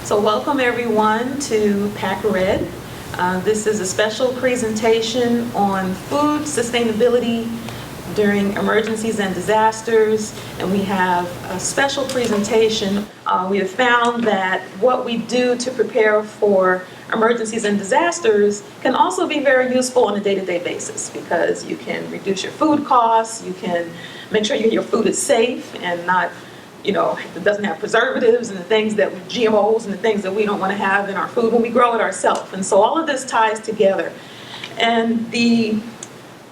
So welcome everyone to Pack Red. This is a special presentation on food sustainability during emergencies and disasters, and we have a special presentation. We have found that what we do to prepare for emergencies and disasters can also be very useful on a day-to-day basis, because you can reduce your food costs, you can make sure your food is safe and not, it doesn't have preservatives and the things that GMOs and the things that we don't want to have in our food when we grow it ourselves. And so all of this ties together. And the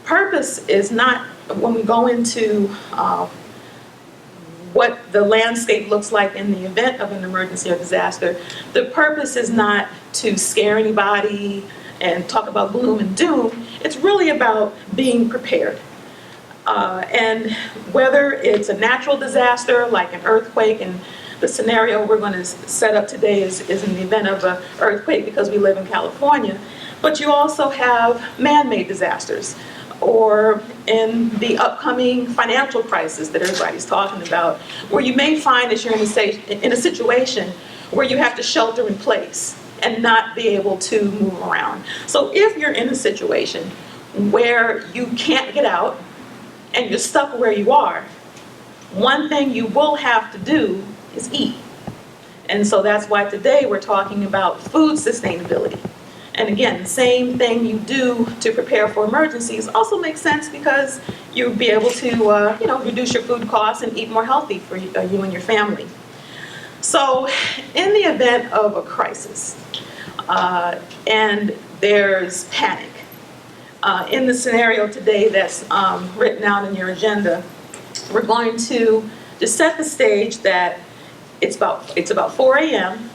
purpose is not, when we go into what the landscape looks like in the event of an emergency or disaster, the purpose is not to scare anybody and talk about gloom and doom. It's really about being prepared. And whether it's a natural disaster like an earthquake, and the scenario we're going to set up today is in the event of an earthquake because we live in California, but you also have man-made disasters, or in the upcoming financial crisis that everybody's talking about, where you may find that you're in a situation where you have to shelter in place and not be able to move around. So if you're in a situation where you can't get out and you're stuck where you are, one thing you will have to do is eat. And so that's why today we're talking about food sustainability. And again, the same thing you do to prepare for emergencies also makes sense, because you'll be able to reduce your food costs and eat more healthy for you and your family. So in the event of a crisis, and there's panic, in the scenario today that's written out in your agenda, we're going to just set the stage that it's about 4 a.m.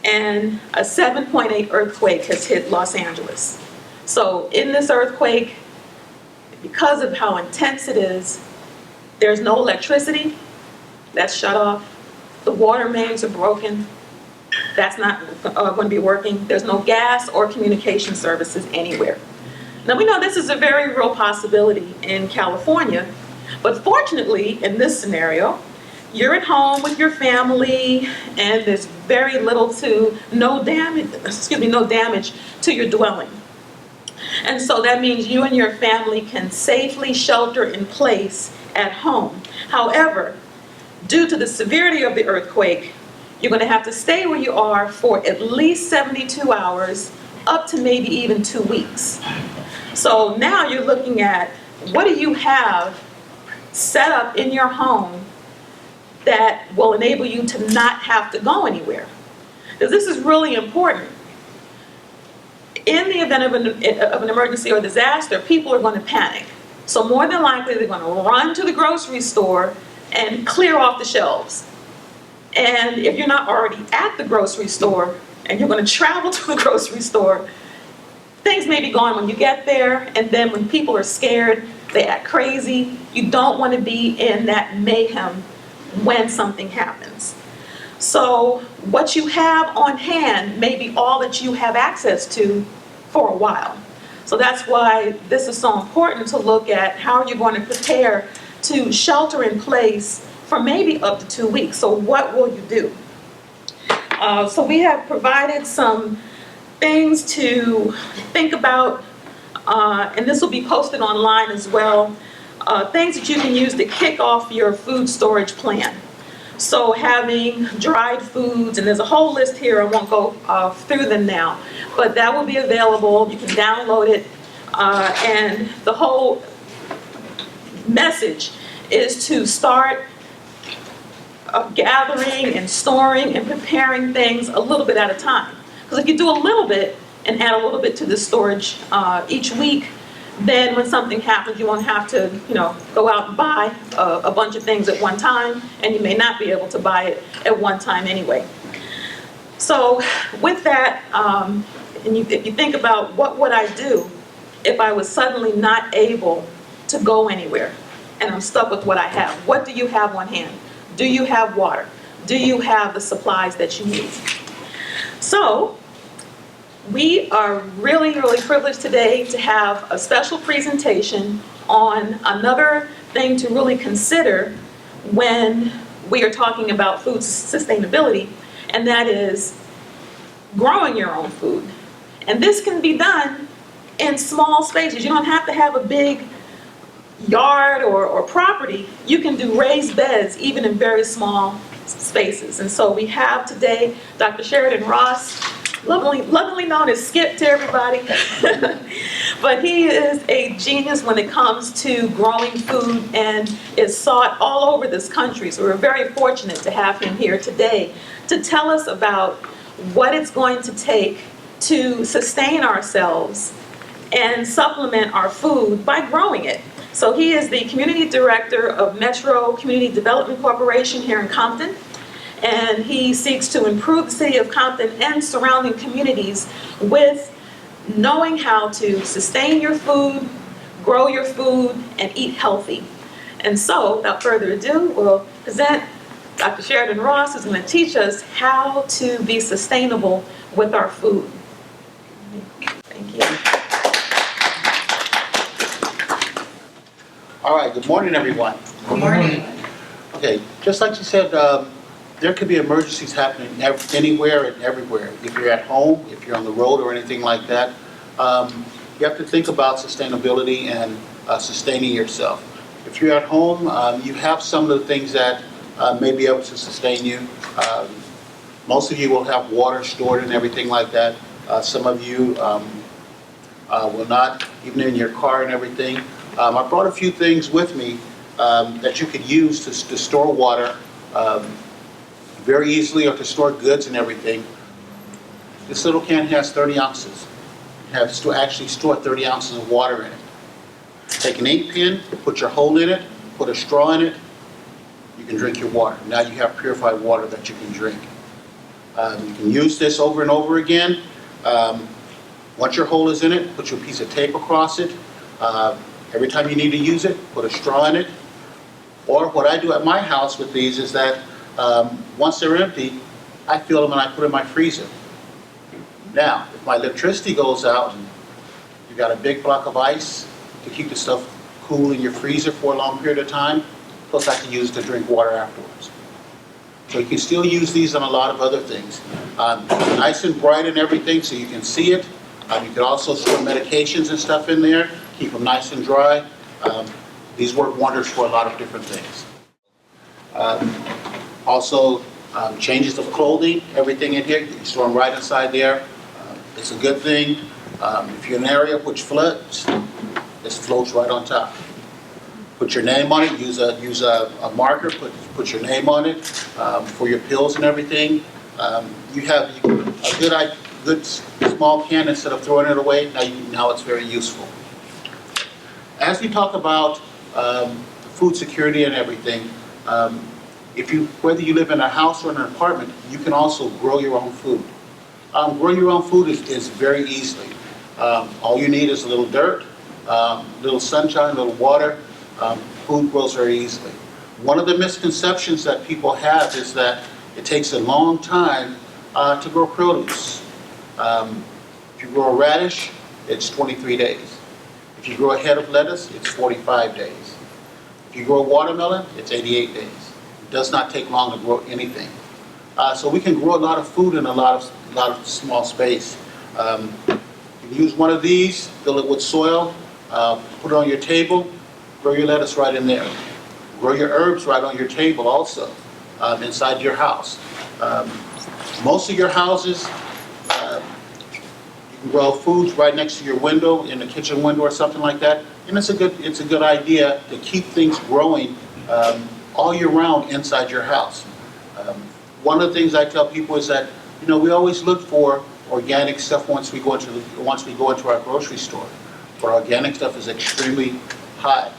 and a 7.8 earthquake has hit Los Angeles. So in this earthquake, because of how intense it is, there's no electricity, that's shut off. The water mains are broken, that's not going to be working. There's no gas or communication services anywhere. Now we know this is a very real possibility in California, but fortunately in this scenario, you're at home with your family and there's very little to no damage to your dwelling. And so that means you and your family can safely shelter in place at home. However, due to the severity of the earthquake, you're going to have to stay where you are for at least 72 hours, up to maybe even 2 weeks. So now you're looking at, what do you have set up in your home that will enable you to not have to go anywhere? Because this is really important. In the event of an emergency or disaster, people are going to panic. So more than likely, they're going to run to the grocery store and clear off the shelves. And if you're not already at the grocery store and you're going to travel to the grocery store, things may be gone when you get there, and then when people are scared, they act crazy. You don't want to be in that mayhem when something happens. So what you have on hand may be all that you have access to for a while. So that's why this is so important, to look at how you're going to prepare to shelter in place for maybe up to 2 weeks. So what will you do? So we have provided some things to think about, and this will be posted online as well, things that you can use to kick off your food storage plan. So having dried foods, and there's a whole list here, I won't go through them now, but that will be available. You can download it, and the whole message is to start gathering and storing and preparing things a little bit at a time. Because if you do a little bit and add a little bit to the storage each week, then when something happens, you won't have to, go out and buy a bunch of things at one time, and you may not be able to buy it at one time anyway. So with that, if you think about, what would I do if I was suddenly not able to go anywhere and I'm stuck with what I have? What do you have on hand? Do you have water? Do you have the supplies that you need? So we are really, really privileged today to have a special presentation on another thing to really consider when we are talking about food sustainability, and that is growing your own food. And this can be done in small spaces. You don't have to have a big yard or property. You can do raised beds even in very small spaces. And so we have today Dr. Sheaton Ross, lovingly known as Skip to everybody. But he is a genius when it comes to growing food and is sought all over this country. So we're very fortunate to have him here today to tell us about what it's going to take to sustain ourselves and supplement our food by growing it. So he is the Community Director of Metro Community Development Corporation here in Compton, and he seeks to improve the city of Compton and surrounding communities with knowing how to sustain your food, grow your food, and eat healthy. And so, without further ado, we'll present Dr. Sheaton Ross, who's going to teach us how to be sustainable with our food. Thank you. All right, good morning, everyone. Good morning. Okay, just like you said, there could be emergencies happening anywhere and everywhere. If you're at home, if you're on the road or anything like that, you have to think about sustainability and sustaining yourself. If you're at home, you have some of the things that may be able to sustain you. Most of you will have water stored and everything like that. Some of you will not, even in your car and everything. I brought a few things with me that you could use to store water very easily, or to store goods and everything. This little can has 30 ounces. You have to actually store 30 ounces of water in it. Take an ink pen, put your hole in it, put a straw in it, you can drink your water. Now you have purified water that you can drink. You can use this over and over again. Once your hole is in it, put your piece of tape across it. Every time you need to use it, put a straw in it. Or what I do at my house with these is that once they're empty, I fill them and I put them in my freezer. Now, if my electricity goes out, you've got a big block of ice to keep the stuff cool in your freezer for a long period of time, plus I can use it to drink water afterwards. So you can still use these on a lot of other things. Nice and bright and everything so you can see it. You can also store medications and stuff in there, keep them nice and dry. These work wonders for a lot of different things. Also, changes of clothing, everything in here, you store them right inside there. It's a good thing. If you're in an area which floods, this floats right on top. Put your name on it, use a marker, put your name on it for your pills and everything. You have a good small can instead of throwing it away. Now it's very useful. As we talk about food security and everything, whether you live in a house or in an apartment, you can also grow your own food. Growing your own food is very easily. All you need is a little dirt, little sunshine, a little water. Food grows very easily. One of the misconceptions that people have is that it takes a long time to grow produce. If you grow a radish, it's 23 days. If you grow a head of lettuce, it's 45 days. If you grow a watermelon, it's 88 days. It does not take long to grow anything. So we can grow a lot of food in a lot of small space. You can use one of these, fill it with soil, put it on your table, grow your lettuce right in there. Grow your herbs right on your table also, inside your house. Most of your houses, you can grow foods right next to your window, in the kitchen window or something like that. And it's a good idea to keep things growing all year round inside your house. One of the things I tell people is that, we always look for organic stuff once we go into our grocery store. But organic stuff is extremely high.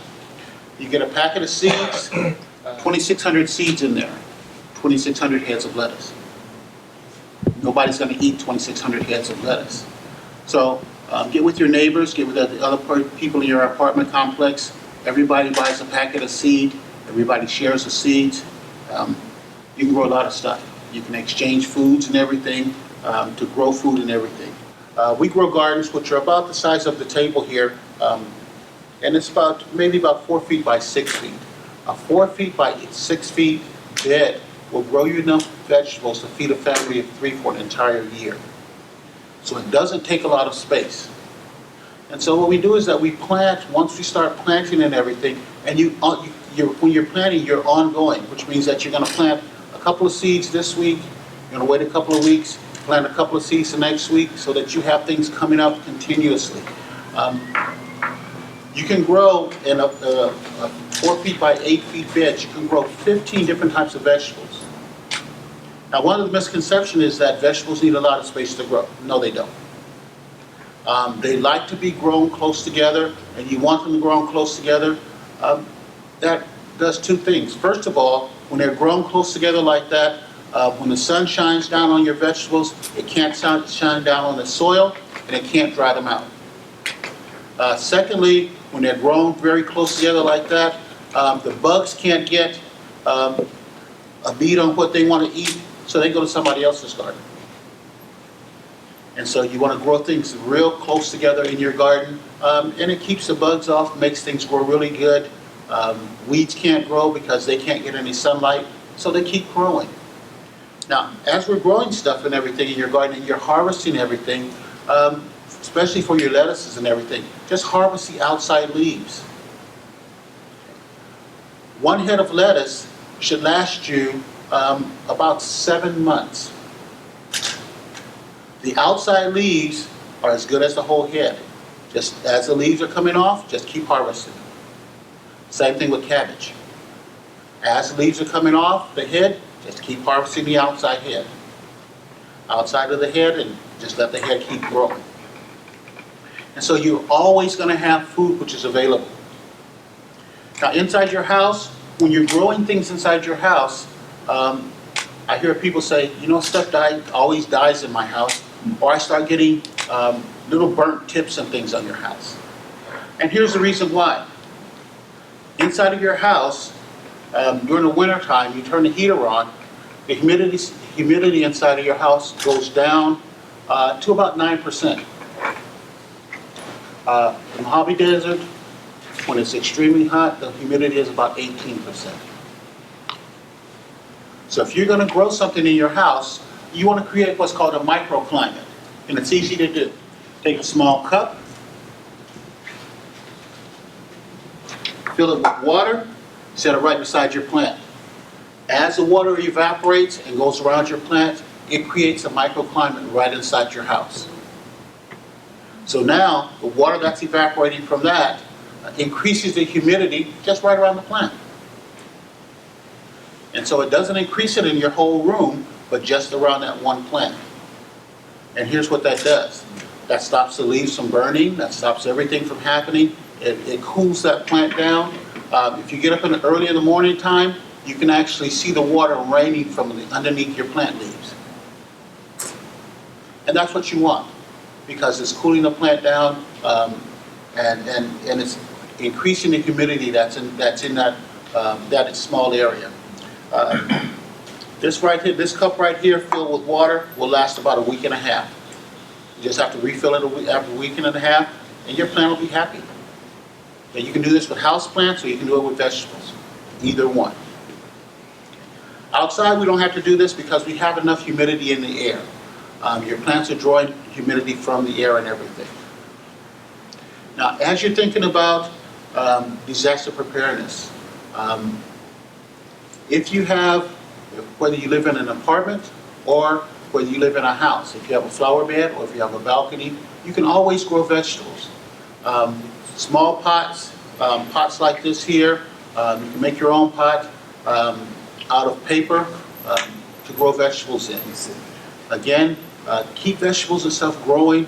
You get a packet of seeds, 2,600 seeds in there, 2,600 heads of lettuce. Nobody's going to eat 2,600 heads of lettuce. So get with your neighbors, get with the other people in your apartment complex. Everybody buys a packet of seed. Everybody shares the seeds. You can grow a lot of stuff. You can exchange foods and everything to grow food and everything. We grow gardens which are about the size of the table here, and it's maybe about 4 feet by 6 feet. A 4 feet by 6 feet bed will grow you enough vegetables to feed a family of 3 for an entire year. So it doesn't take a lot of space. And so what we do is that we plant, once we start planting and everything, and when you're planting, you're ongoing, which means that you're going to plant a couple of seeds this week, you're going to wait a couple of weeks, plant a couple of seeds the next week, so that you have things coming up continuously. You can grow in a 4 feet by 8 feet bed, you can grow 15 different types of vegetables. Now, one of the misconceptions is that vegetables need a lot of space to grow. No, they don't. They like to be grown close together, and you want them to grow close together. That does two things. First of all, when they're grown close together like that, when the sun shines down on your vegetables, it can't shine down on the soil, and it can't dry them out. Secondly, when they're grown very close together like that, the bugs can't get a bead on what they want to eat, so they go to somebody else's garden. And so you want to grow things real close together in your garden, and it keeps the bugs off, makes things grow really good. Weeds can't grow because they can't get any sunlight, so they keep growing. Now, as we're growing stuff and everything in your garden, and you're harvesting everything, especially for your lettuces and everything, just harvest the outside leaves. One head of lettuce should last you about 7 months. The outside leaves are as good as the whole head. Just as the leaves are coming off, just keep harvesting. Same thing with cabbage. As the leaves are coming off the head, just keep harvesting the outside head. Outside of the head, and just let the head keep growing. And so you're always going to have food which is available. Now, inside your house, when you're growing things inside your house, I hear people say, you know, stuff always dies in my house, or I start getting little burnt tips and things on your house. And here's the reason why. Inside of your house, during the winter time, you turn the heater on, the humidity inside of your house goes down to about 9%. In the Mojave Desert, when it's extremely hot, the humidity is about 18%. So if you're going to grow something in your house, you want to create what's called a microclimate. And it's easy to do. Take a small cup, fill it with water, set it right beside your plant. As the water evaporates and goes around your plant, it creates a microclimate right inside your house. So now, the water that's evaporating from that increases the humidity just right around the plant. And so it doesn't increase it in your whole room, but just around that one plant. And here's what that does. That stops the leaves from burning, that stops everything from happening. It cools that plant down. If you get up early in the morning time, you can actually see the water raining from underneath your plant leaves. And that's what you want, because it's cooling the plant down, and it's increasing the humidity that's in that small area. This cup right here filled with water will last about a week and a half. You just have to refill it after a week and a half, and your plant will be happy. And you can do this with house plants, or you can do it with vegetables, either one. Outside, we don't have to do this because we have enough humidity in the air. Your plants are drawing humidity from the air and everything. Now, as you're thinking about disaster preparedness, if you have, whether you live in an apartment or whether you live in a house, if you have a flower bed or if you have a balcony, you can always grow vegetables. Small pots, pots like this here, you can make your own pot out of paper to grow vegetables in. Again, keep vegetables and stuff growing.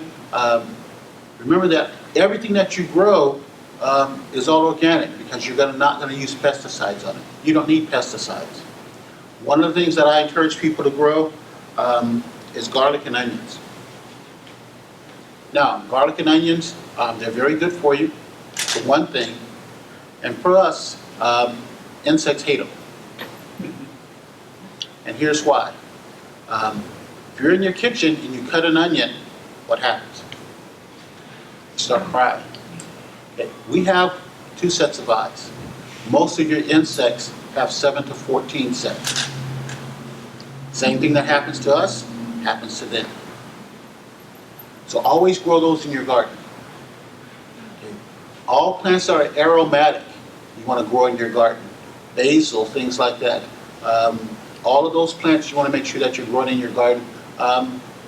Remember that everything that you grow is all organic, because you're not going to use pesticides on it. You don't need pesticides. One of the things that I encourage people to grow is garlic and onions. Now, garlic and onions, they're very good for you, for one thing. And for us, insects hate them. And here's why. If you're in your kitchen and you cut an onion, what happens? You start crying. Okay. We have 2 sets of eyes. Most of your insects have 7 to 14 sets. Same thing that happens to us happens to them. So always grow those in your garden. Okay. All plants that are aromatic, you want to grow in your garden. Basil, things like that. All of those plants you want to make sure that you're growing in your garden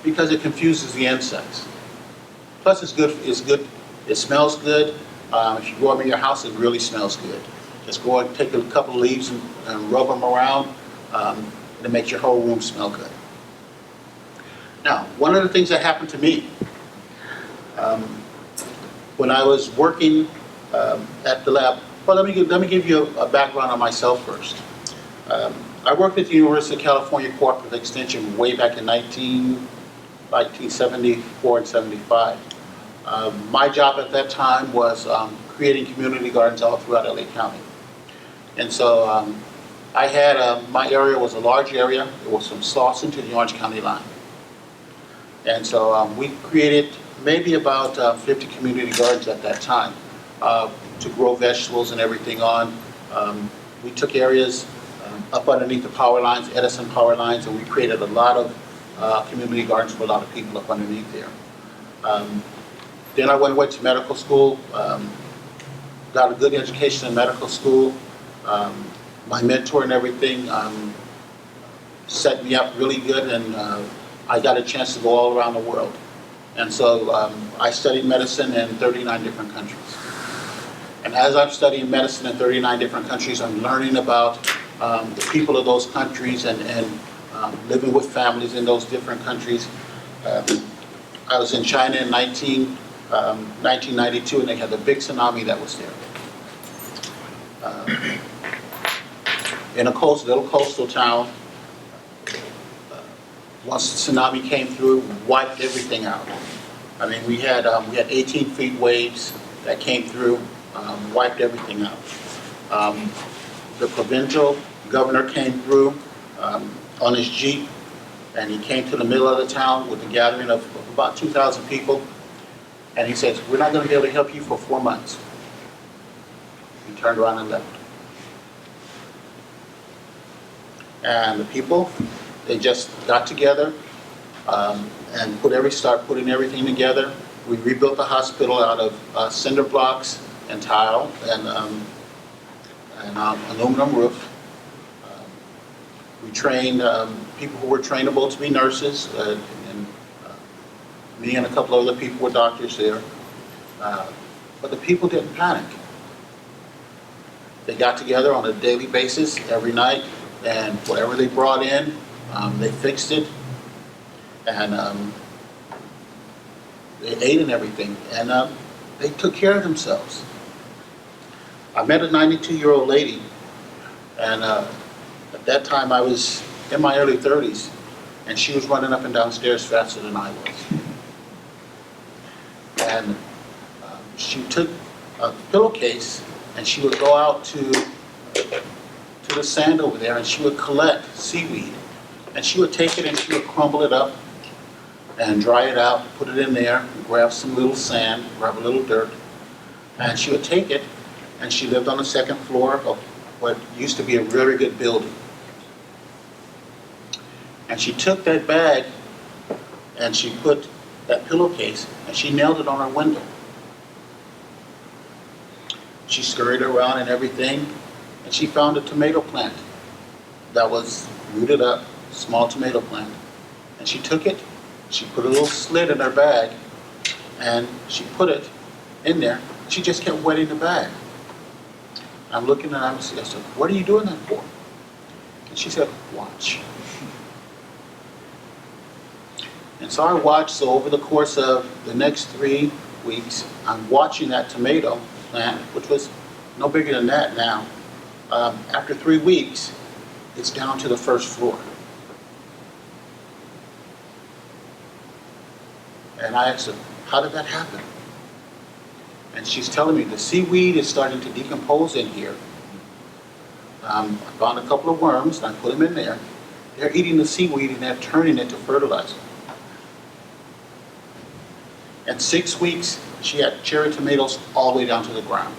because it confuses the insects. Plus it's good, it smells good. If you grow them in your house, it really smells good. Just go and take a couple of leaves and rub them around. It makes your whole room smell good. Now, one of the things that happened to me when I was working at the lab, well, let me give you a background on myself first. I worked at the University of California Cooperative Extension way back in 1974 and 75. My job at that time was creating community gardens all throughout LA County. And so I had, my area was a large area. It was from Slauson to the Orange County line. And so we created maybe about 50 community gardens at that time to grow vegetables and everything on. We took areas up underneath the power lines, Edison power lines, and we created a lot of community gardens for a lot of people up underneath there. Then I went to medical school, got a good education in medical school. My mentor and everything set me up really good, and I got a chance to go all around the world. And so I studied medicine in 39 different countries. And as I'm studying medicine in 39 different countries, I'm learning about the people of those countries and living with families in those different countries. I was in China in 1992, and they had the big tsunami that was there. In a little coastal town, once the tsunami came through, wiped everything out. I mean, we had 18 feet waves that came through, wiped everything out. The provincial governor came through on his Jeep, and he came to the middle of the town with a gathering of about 2,000 people, and he says, "We're not going to be able to help you for 4 months." He turned around and left. And the people, they just got together and start putting everything together. We rebuilt the hospital out of cinder blocks and tile and aluminum roof. We trained people who were trainable to be nurses, and me and a couple of other people were doctors there. But the people didn't panic. They got together on a daily basis every night, and whatever they brought in, they fixed it, and they ate and everything, and they took care of themselves. I met a 92-year-old lady, and at that time I was in my early 30s, and she was running up and down stairs faster than I was. And she took a pillowcase, and she would go out to the sand over there, and she would collect seaweed, and she would take it and she would crumble it up and dry it out, put it in there, grab some little sand, grab a little dirt, and she would take it, and she lived on the second floor of what used to be a very good building. And she took that bag and she put that pillowcase and she nailed it on her window. She scurried around and everything, and she found a tomato plant that was rooted up, small tomato plant. And she took it, she put a little slit in her bag, and she put it in there. She just kept wetting the bag. I'm looking at her and I said, "What are you doing that for?" And she said, "Watch." And so I watched. So over the course of the next 3 weeks, I'm watching that tomato plant, which was no bigger than that now. After 3 weeks, it's down to the first floor. And I asked her, "How did that happen?" And she's telling me the seaweed is starting to decompose in here. I found a couple of worms and I put them in there. They're eating the seaweed and they're turning it to fertilizer. In 6 weeks, she had cherry tomatoes all the way down to the ground.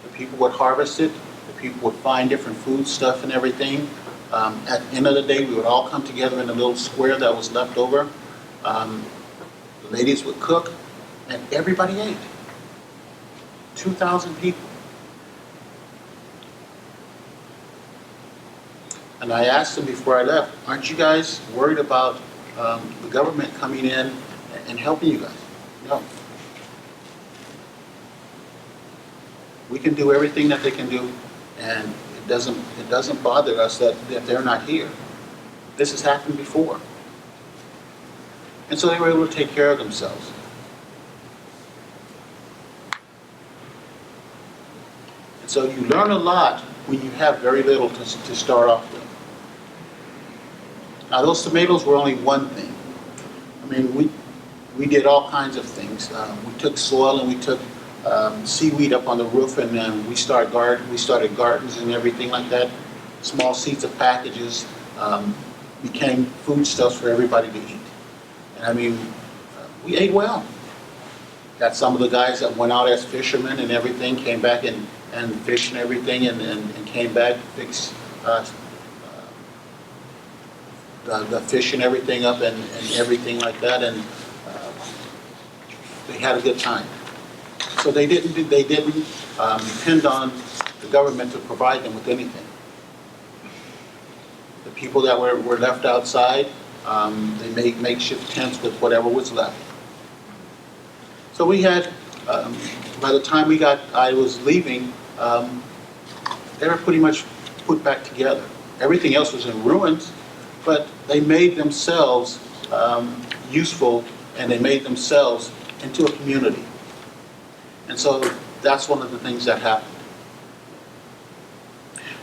The people would harvest it. The people would find different food stuff and everything. At the end of the day, we would all come together in a little square that was left over. The ladies would cook, and everybody ate. 2,000 people. And I asked them before I left, aren't you guys worried about the government coming in and helping you guys? No. We can do everything that they can do, and it doesn't bother us that they're not here. This has happened before. And so they were able to take care of themselves. And so you learn a lot when you have very little to start off with. Now those tomatoes were only one thing. I mean, we did all kinds of things. We took soil and we took seaweed up on the roof, and then we started gardens and everything like that. Small seeds of packages became foodstuffs for everybody to eat. And I mean, we ate well. Got some of the guys that went out as fishermen and everything, came back and fished and everything, and came back, fixed the fish and everything up and everything like that, and they had a good time. So they didn't depend on the government to provide them with anything. The people that were left outside, they made makeshift tents with whatever was left. So we had, by the time I was leaving, they were pretty much put back together. Everything else was in ruins, but they made themselves useful, and they made themselves into a community. And so that's one of the things that happened.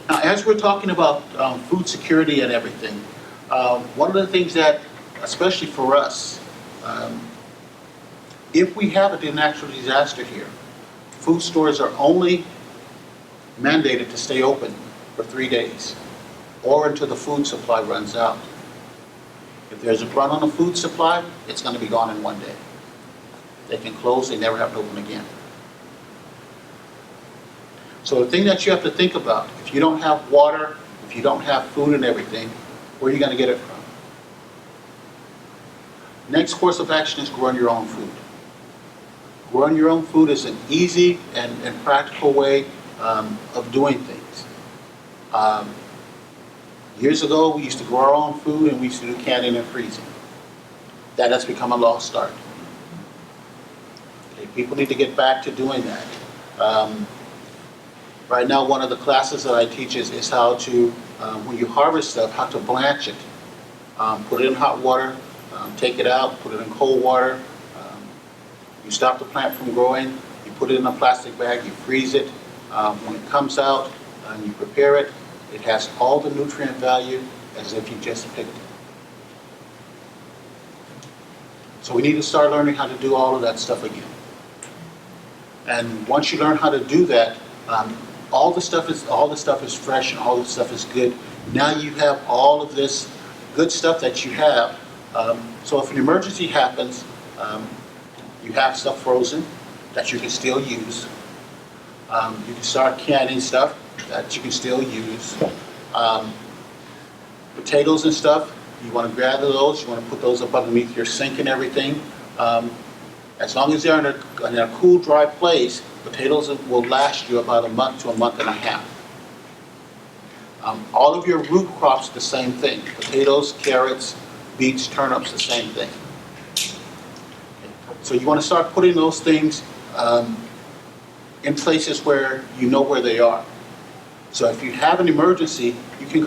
Now, as we're talking about food security and everything, one of the things that, especially for us, if we have a natural disaster here, food stores are only mandated to stay open for 3 days or until the food supply runs out. If there's a run on the food supply, it's going to be gone in 1 day. They can close, they never have to open again. So the thing that you have to think about, if you don't have water, if you don't have food and everything, where are you going to get it from? Next course of action is growing your own food. Growing your own food is an easy and practical way of doing things. Years ago, we used to grow our own food and we used to do canning and freezing. That has become a lost art. Okay, people need to get back to doing that. Right now, one of the classes that I teach is how to, when you harvest stuff, how to blanch it. Put it in hot water, take it out, put it in cold water. You stop the plant from growing, you put it in a plastic bag, you freeze it. When it comes out, you prepare it. It has all the nutrient value as if you just picked it. So we need to start learning how to do all of that stuff again. And once you learn how to do that, all the stuff is fresh and all the stuff is good. Now you have all of this good stuff that you have. So if an emergency happens, you have stuff frozen that you can still use. You can start canning stuff that you can still use. Potatoes and stuff, you want to gather those, you want to put those up underneath your sink and everything. As long as they're in a cool, dry place, potatoes will last you about a month to a month and a half. All of your root crops, the same thing. Potatoes, carrots, beets, turnips, the same thing. So you want to start putting those things in places where you know where they are. So if you have an emergency, you can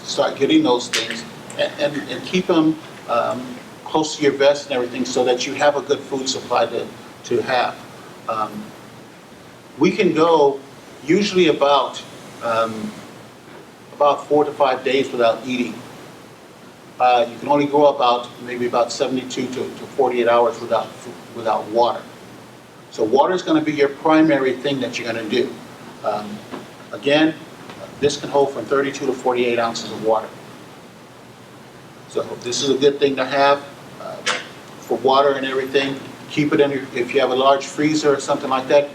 start getting those things and keep them close to your vest and everything so that you have a good food supply to have. We can go usually about 4 to 5 days without eating. You can only go maybe about 72 to 48 hours without water. So water is going to be your primary thing that you're going to do. Again, this can hold from 32 to 48 ounces of water. So this is a good thing to have for water and everything. Keep it in if you have a large freezer or something like that,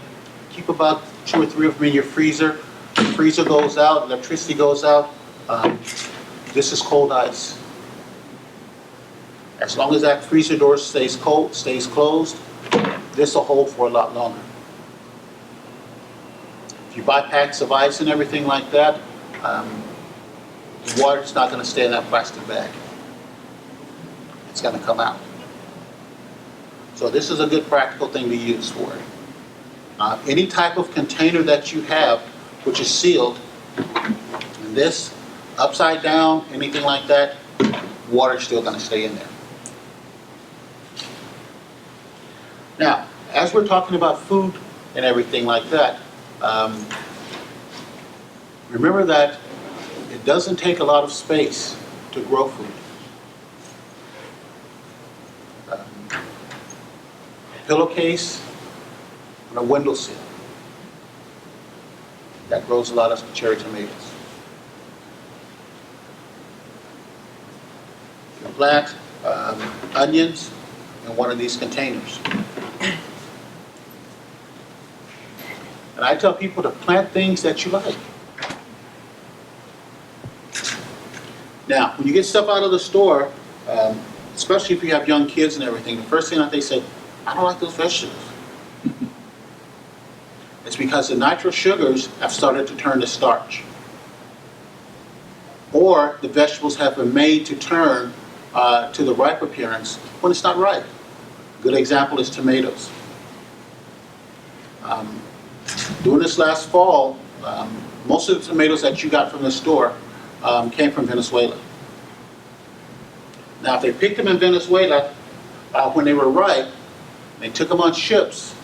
keep about 2 or 3 of them in your freezer. The freezer goes out, electricity goes out. This is cold ice. As long as that freezer door stays closed, this will hold for a lot longer. If you buy packs of ice and everything like that, the water's not going to stay in that plastic bag. It's going to come out. So this is a good practical thing to use for it. Any type of container that you have, which is sealed, and this, upside down, anything like that, water's still going to stay in there. Now, as we're talking about food and everything like that, remember that it doesn't take a lot of space to grow food. A pillowcase on a windowsill that grows a lot of cherry tomatoes. You plant onions in one of these containers. And I tell people to plant things that you like. Now, when you get stuff out of the store, especially if you have young kids and everything, the first thing that they say, I don't like those vegetables. It's because the nitro sugars have started to turn to starch. Or the vegetables have been made to turn to the ripe appearance when it's not ripe. A good example is tomatoes. During this last fall, most of the tomatoes that you got from the store came from Venezuela. Now, if they picked them in Venezuela when they were ripe, they took them on ships,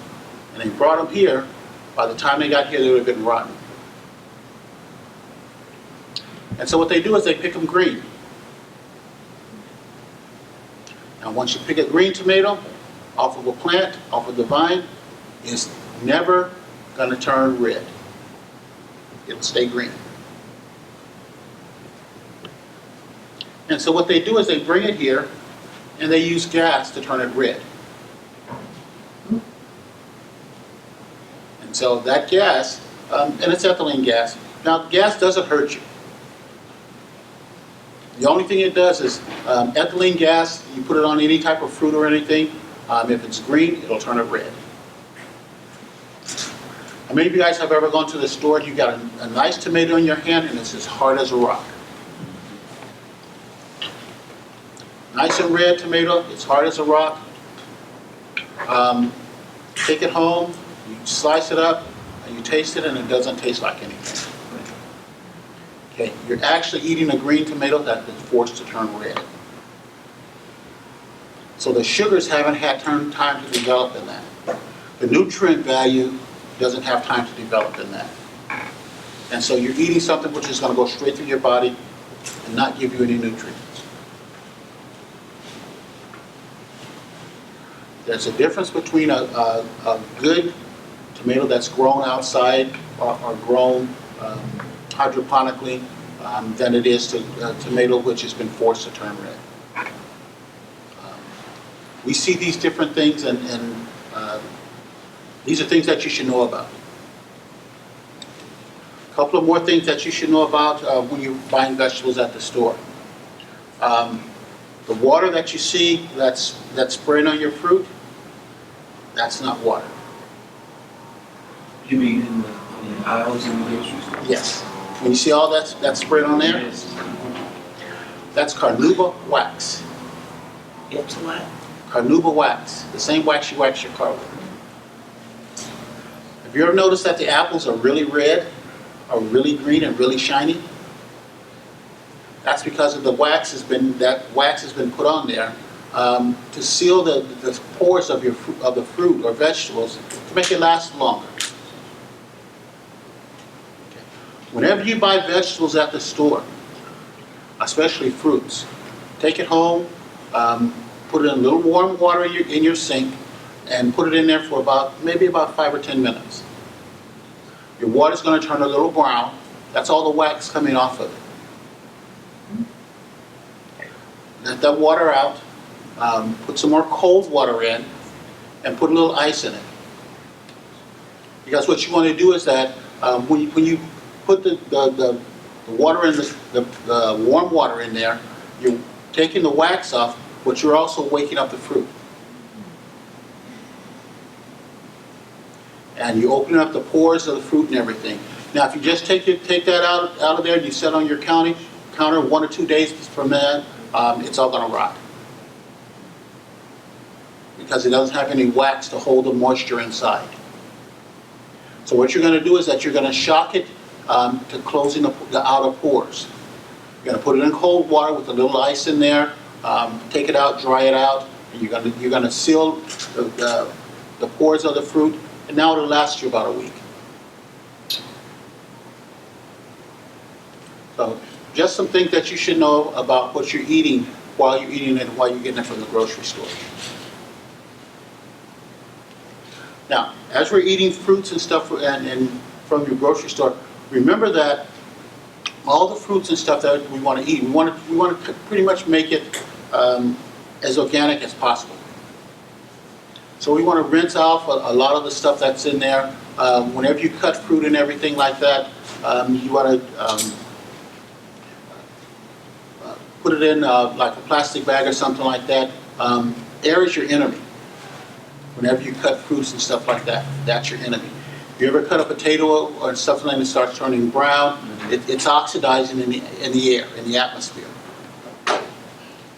and they brought them here, by the time they got here, they would have been rotten. And so what they do is they pick them green. Now, once you pick a green tomato off of a plant, off of the vine, it's never going to turn red. It'll stay green. And so what they do is they bring it here and they use gas to turn it red. And so that gas, and it's ethylene gas. Now, gas doesn't hurt you. The only thing it does is ethylene gas, you put it on any type of fruit or anything, if it's green, it'll turn it red. How many of you guys have ever gone to the store and you got a nice tomato in your hand and it's as hard as a rock? Nice and red tomato, it's hard as a rock. Take it home, you slice it up, and you taste it, and it doesn't taste like anything. Okay, you're actually eating a green tomato that is forced to turn red. So the sugars haven't had time to develop in that. The nutrient value doesn't have time to develop in that. And so you're eating something which is going to go straight through your body and not give you any nutrients. There's a difference between a good tomato that's grown outside or grown hydroponically than it is to a tomato which has been forced to turn red. We see these different things, and these are things that you should know about. A couple of more things that you should know about when you're buying vegetables at the store. The water that you see that's spraying on your fruit, that's not water. You mean in the aisles in the grocery store? Yes. When you see all that's sprayed on there, Yes. that's carnauba wax. It's what? Carnauba wax, the same wax you wax your car with. Have you ever noticed that the apples are really red, or really green, and really shiny? That's because of the wax has been put on there to seal the pores of the fruit or vegetables to make it last longer. Okay. Whenever you buy vegetables at the store, especially fruits, take it home, put it in a little warm water in your sink, and put it in there for maybe about 5 or 10 minutes. Your water's going to turn a little brown. That's all the wax coming off of it. Let that water out, put some more cold water in, and put a little ice in it. Because what you want to do is that when you put the the water in the warm water in there, you're taking the wax off, but you're also waking up the fruit. And you open up the pores of the fruit and everything. Now, if you just take that out of there and you set on your counter 1 or 2 days from that, it's all going to rot. Because it doesn't have any wax to hold the moisture inside. So what you're going to do is that you're going to shock it to closing the outer pores. You're going to put it in cold water with a little ice in there, take it out, dry it out, and you're going to seal the pores of the fruit, and now it'll last you about a week. So just some things that you should know about what you're eating while you're eating it and while you're getting it from the grocery store. Now, as we're eating fruits and stuff and from your grocery store, remember that all the fruits and stuff that we want to eat, we want to pretty much make it as organic as possible. So we want to rinse off a lot of the stuff that's in there. Whenever you cut fruit and everything like that, you want to put it in like a plastic bag or something like that. Air is your enemy. Whenever you cut fruits and stuff like that, that's your enemy. If you ever cut a potato or something and it starts turning brown, it's oxidizing in the air, in the atmosphere.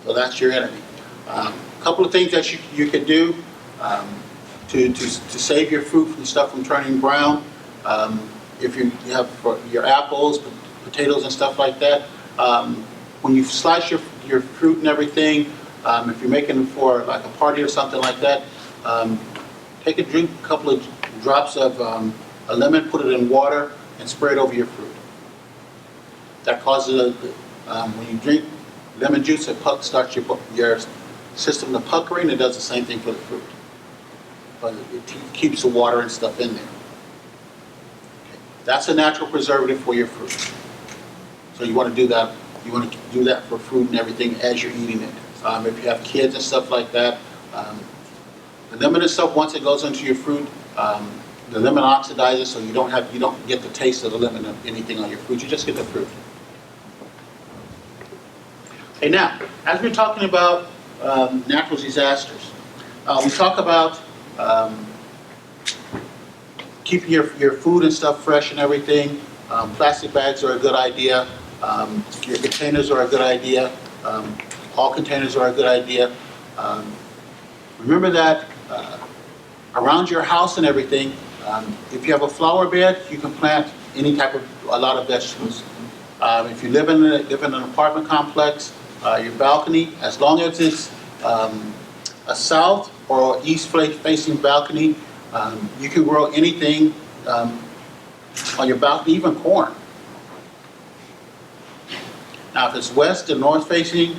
So that's your enemy. A couple of things that you could do to save your fruit from stuff from turning brown. If you have your apples, potatoes and stuff like that, when you slice your fruit and everything, if you're making it for like a party or something like that, take a couple of drops of a lemon, put it in water, and spray it over your fruit. That causes, when you drink lemon juice, it starts your system to puckering. It does the same thing for the fruit. But it keeps the water and stuff in there. Okay. That's a natural preservative for your fruit. So you want to do that. You want to do that for fruit and everything as you're eating it. If you have kids and stuff like that, the lemon and stuff, once it goes into your fruit, the lemon oxidizes, so you don't get the taste of the lemon or anything on your fruit. You just get the fruit. Okay, now, as we're talking about natural disasters, we talk about keeping your food and stuff fresh and everything. Plastic bags are a good idea. Your containers are a good idea. All containers are a good idea. Remember that around your house and everything, if you have a flower bed, you can plant a lot of vegetables. If you live in an apartment complex, your balcony, as long as it's a south or east facing balcony, you can grow anything on your balcony, even corn. Now, if it's west and north facing,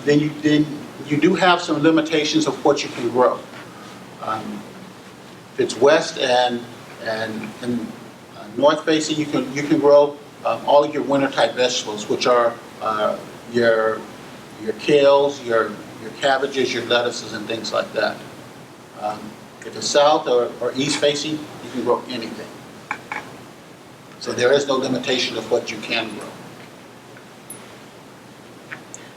then you do have some limitations of what you can grow. If it's west and north facing, you can grow all of your winter type vegetables, which are your kales, your cabbages, your lettuces, and things like that. If it's south or east facing, you can grow anything. So there is no limitation of what you can grow.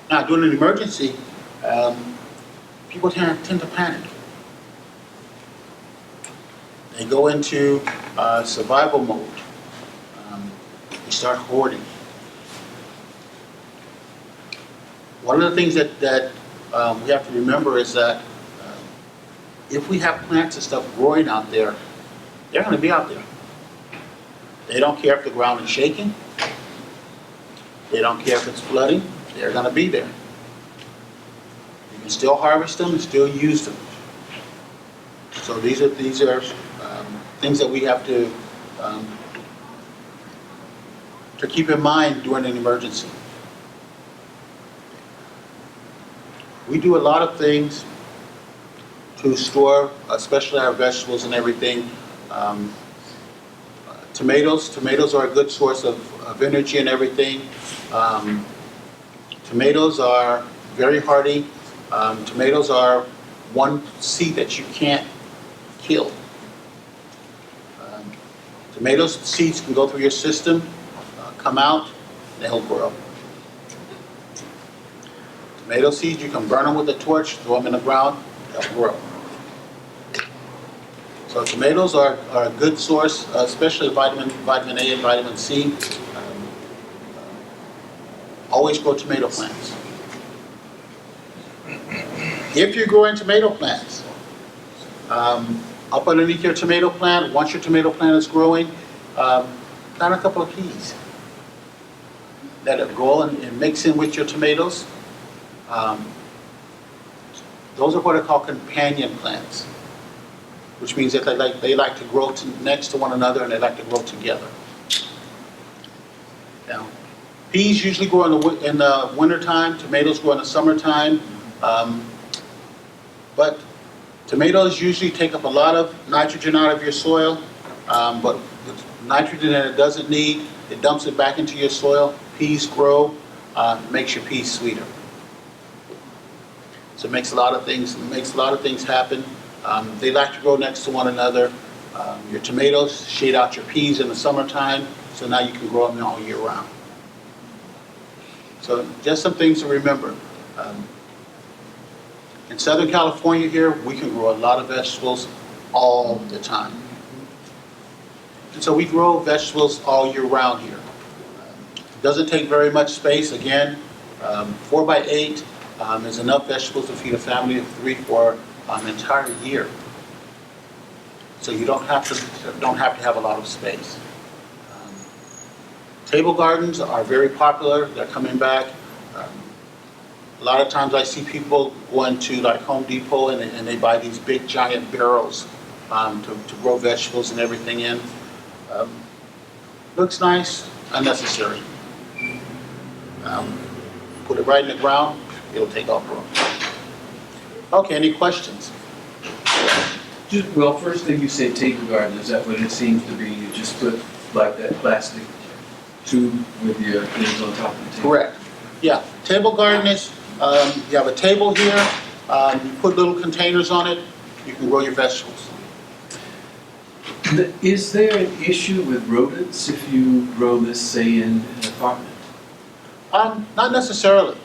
Now, during an emergency, people tend to panic. They go into survival mode. They start hoarding. One of the things that we have to remember is that if we have plants and stuff growing out there, they're going to be out there. They don't care if the ground is shaking. They don't care if it's flooding. They're going to be there. You can still harvest them and still use them. So these are things that we have to keep in mind during an emergency. We do a lot of things to store, especially our vegetables and everything. Tomatoes are a good source of energy and everything. Tomatoes are very hardy. Tomatoes are one seed that you can't kill. Tomatoes seeds can go through your system, come out, and they'll grow. Tomato seeds, you can burn them with a torch, throw them in the ground, they'll grow. So tomatoes are a good source, especially vitamin A and vitamin C. Always grow tomato plants. If you're growing tomato plants, up underneath your tomato plant, once your tomato plant is growing, plant a couple of peas. Let it grow and mix in with your tomatoes. Those are what are called companion plants, which means that they like to grow next to one another and they like to grow together. Now, peas usually grow in the wintertime, tomatoes grow in the summertime, but tomatoes usually take up a lot of nitrogen out of your soil, but the nitrogen that it doesn't need, it dumps it back into your soil. Peas grow, makes your peas sweeter. So it makes a lot of things happen. They like to grow next to one another. Your tomatoes shade out your peas in the summertime, so now you can grow them all year round. So just some things to remember. In Southern California here, we can grow a lot of vegetables all the time. And so we grow vegetables all year round here. It doesn't take very much space. Again, 4 by 8 is enough vegetables to feed a family of 3 for an entire year. So you don't have to have a lot of space. Table gardens are very popular. They're coming back. A lot of times I see people going to like Home Depot and they buy these big giant barrels to grow vegetables and everything in. Looks nice, unnecessary. Put it right in the ground, it'll take off room. Okay, any questions? Well, first thing you say table garden, is that what it seems to be? You just put like that plastic tube with your things on top of the table? Correct. Yeah, table garden is, you have a table here, you put little containers on it, you can grow your vegetables. Is there an issue with rodents if you grow this, say, in an apartment? Not necessarily.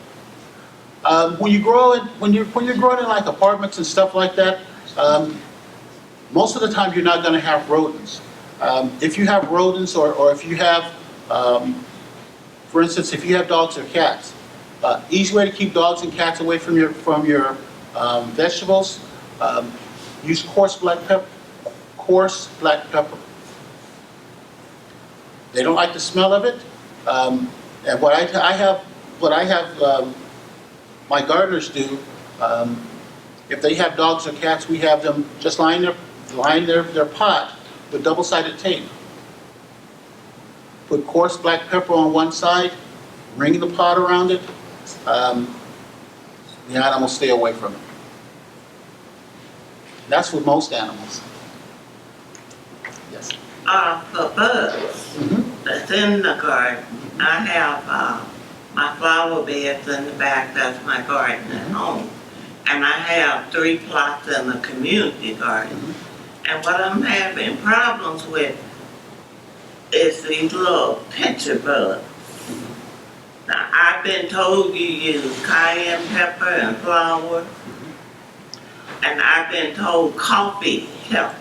When you're growing in like apartments and stuff like that, most of the time you're not going to have rodents. If you have rodents, or if you have, for instance, if you have dogs or cats, easy way to keep dogs and cats away from your vegetables, use coarse black pepper. They don't like the smell of it. And what I have my gardeners do, if they have dogs or cats, we have them just line their pot with double-sided tape. Put coarse black pepper on one side, ring the pot around it. The animals stay away from it. That's with most animals. Yes. For bugs that's in the garden, I have my flower beds in the back. That's my garden at home, and I have 3 plots in the community garden. And what I'm having problems with is these little pincher bugs. Now, I've been told you use cayenne pepper and flour, and I've been told coffee helps.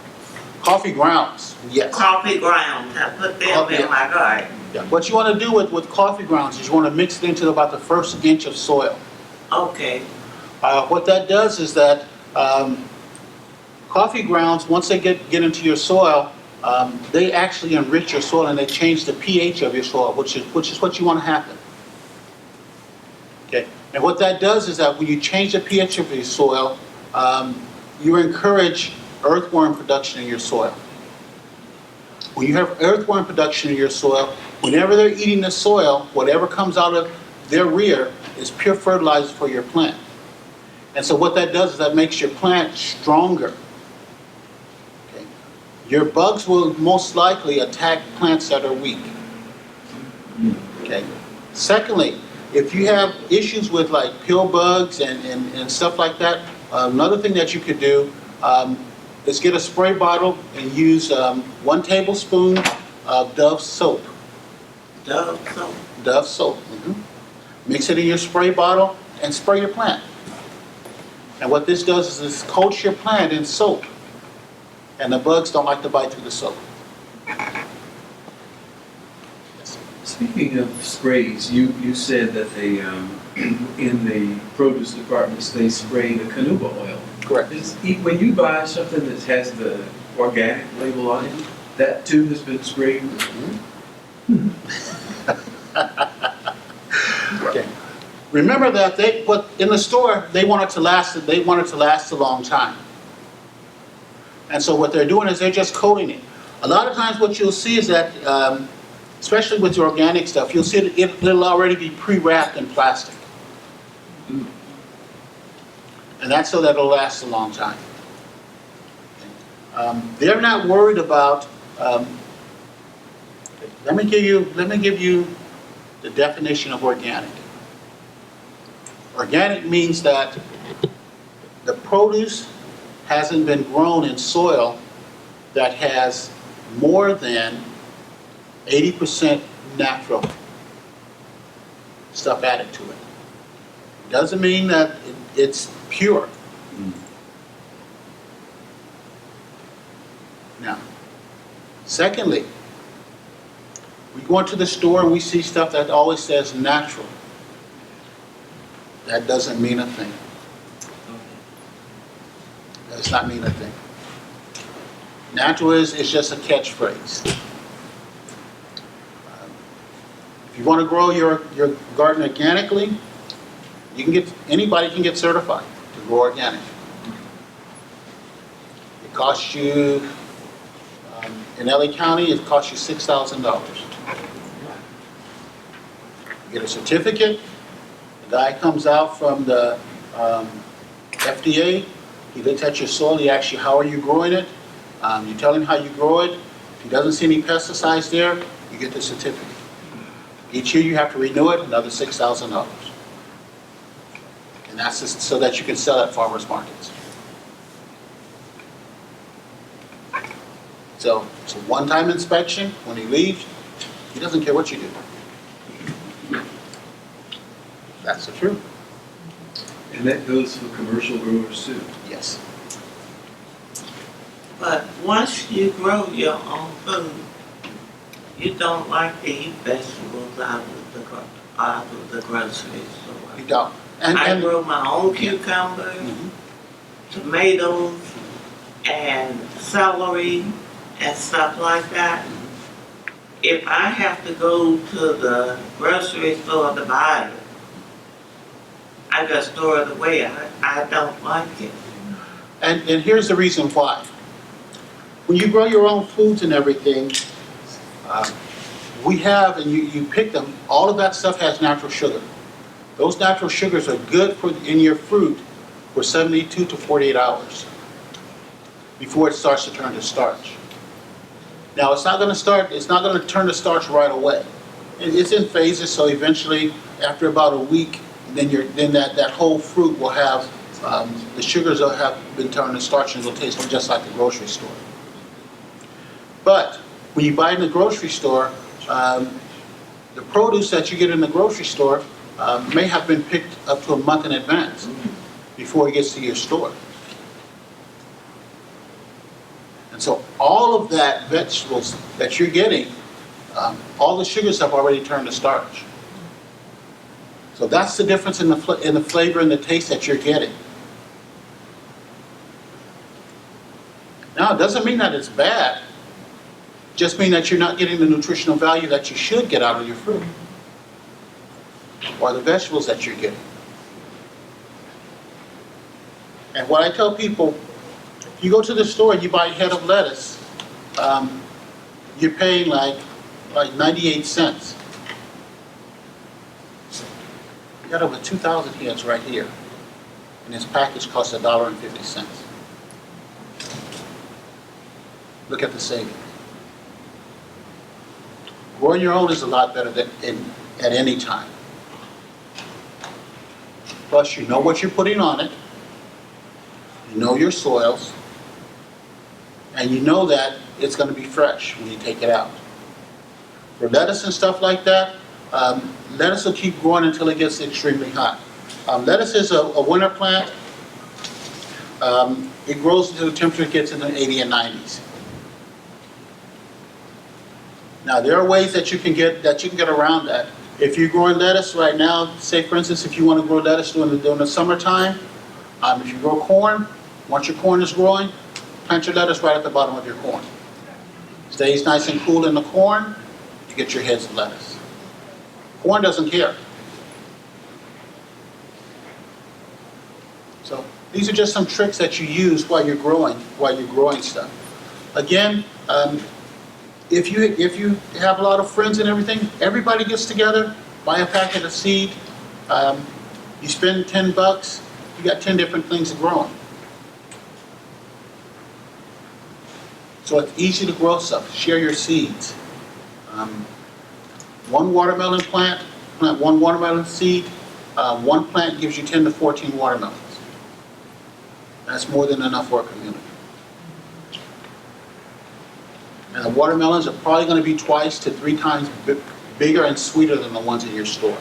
Coffee grounds, yes. Coffee grounds, I put them in my garden. Yeah. What you want to do with coffee grounds is you want to mix it into about the first inch of soil. Okay. What that does is that coffee grounds, once they get into your soil, they actually enrich your soil and they change the pH of your soil, which is what you want to happen. Okay. And what that does is that when you change the pH of your soil, you encourage earthworm production in your soil. When you have earthworm production in your soil, whenever they're eating the soil, whatever comes out of their rear is pure fertilizer for your plant. And so what that does is that makes your plant stronger. Okay. Your bugs will most likely attack plants that are weak. Okay. Secondly, if you have issues with like pill bugs and stuff like that, another thing that you could do is get a spray bottle and use 1 tablespoon of Dove soap. Dove soap. Dove soap. Mix it in your spray bottle and spray your plant. And what this does is it coats your plant in soap. And the bugs don't like to bite through the soap. Speaking of sprays, you said that they, in the produce departments, they spray the canuba oil. Correct. When you buy something that has the organic label on it, that too has been sprayed? Okay. Remember that in the store, they want it to last a long time. And so what they're doing is they're just coating it. A lot of times what you'll see is that, especially with the organic stuff, you'll see it'll already be pre-wrapped in plastic. And that's so that it'll last a long time. They're not worried about, let me give you the definition of organic. Organic means that the produce hasn't been grown in soil that has more than 80% natural stuff added to it. Doesn't mean that it's pure. Now, secondly, we go into the store and we see stuff that always says natural. That doesn't mean a thing. Does not mean a thing. Natural is just a catchphrase. If you want to grow your garden organically, anybody can get certified to grow organic. It costs you, in LA County, it costs you $6,000. You get a certificate. The guy comes out from the FDA. He looks at your soil. He asks you, how are you growing it? You tell him how you grow it. If he doesn't see any pesticides there, you get the certificate. Each year you have to renew it, another $6,000. And that's just so that you can sell at farmers markets. So it's a one-time inspection. When he leaves, he doesn't care what you do. That's the truth. And that goes for commercial growers too? Yes. But once you grow your own food, you don't like to eat vegetables out of the grocery store. You don't. I grow my own cucumbers, tomatoes, and celery, and stuff like that. If I have to go to the grocery store to buy it, I just throw it away. I don't like it. And here's the reason why. When you grow your own foods and everything, we have, and you pick them, all of that stuff has natural sugar. Those natural sugars are good in your fruit for 72 to 48 hours before it starts to turn to starch. Now it's not going to turn to starch right away. It's in phases, so eventually, after about a week, then that whole fruit will have, the sugars will have been turned to starch and it'll taste just like the grocery store. But when you buy in the grocery store, the produce that you get in the grocery store may have been picked up to a month in advance before it gets to your store. And so all of that vegetables that you're getting, all the sugars have already turned to starch. So that's the difference in the flavor and the taste that you're getting. Now, it doesn't mean that it's bad. It just means that you're not getting the nutritional value that you should get out of your fruit or the vegetables that you're getting. And what I tell people, if you go to the store and you buy a head of lettuce, you're paying like 98 cents. You got over 2,000 heads right here, and this package costs $1.50. Look at the savings. Growing your own is a lot better than at any time. Plus, you know what you're putting on it. You know your soils. And you know that it's going to be fresh when you take it out. For lettuce and stuff like that, lettuce will keep growing until it gets extremely hot. Lettuce is a winter plant. It grows until the temperature gets in the 80 and 90s. Now there are ways that you can get around that. If you're growing lettuce right now, say for instance, if you want to grow lettuce during the summertime, if you grow corn, once your corn is growing, plant your lettuce right at the bottom of your corn. Stays nice and cool in the corn, you get your heads of lettuce. Corn doesn't care. So these are just some tricks that you use while you're growing stuff. Again, if you have a lot of friends and everything, everybody gets together, buy a packet of seed. You spend $10, you got 10 different things growing. So it's easy to grow stuff. Share your seeds. One watermelon plant one watermelon seed. One plant gives you 10 to 14 watermelons. That's more than enough for a community. And the watermelons are probably going to be 2 to 3 times bigger and sweeter than the ones in your store.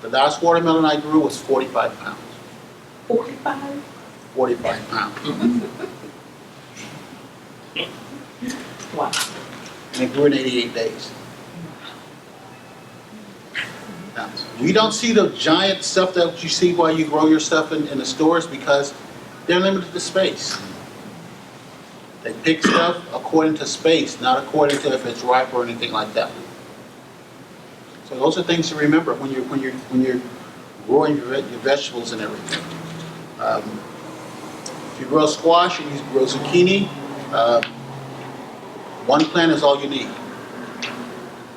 The last watermelon I grew was 45 pounds. 45? 45 pounds. Wow. And it grew in 88 days. Now, we don't see the giant stuff that you see while you grow your stuff in the stores because they're limited to space. They pick stuff according to space, not according to if it's ripe or anything like that. So those are things to remember when you're growing your vegetables and everything. If you grow squash and you grow zucchini, one plant is all you need.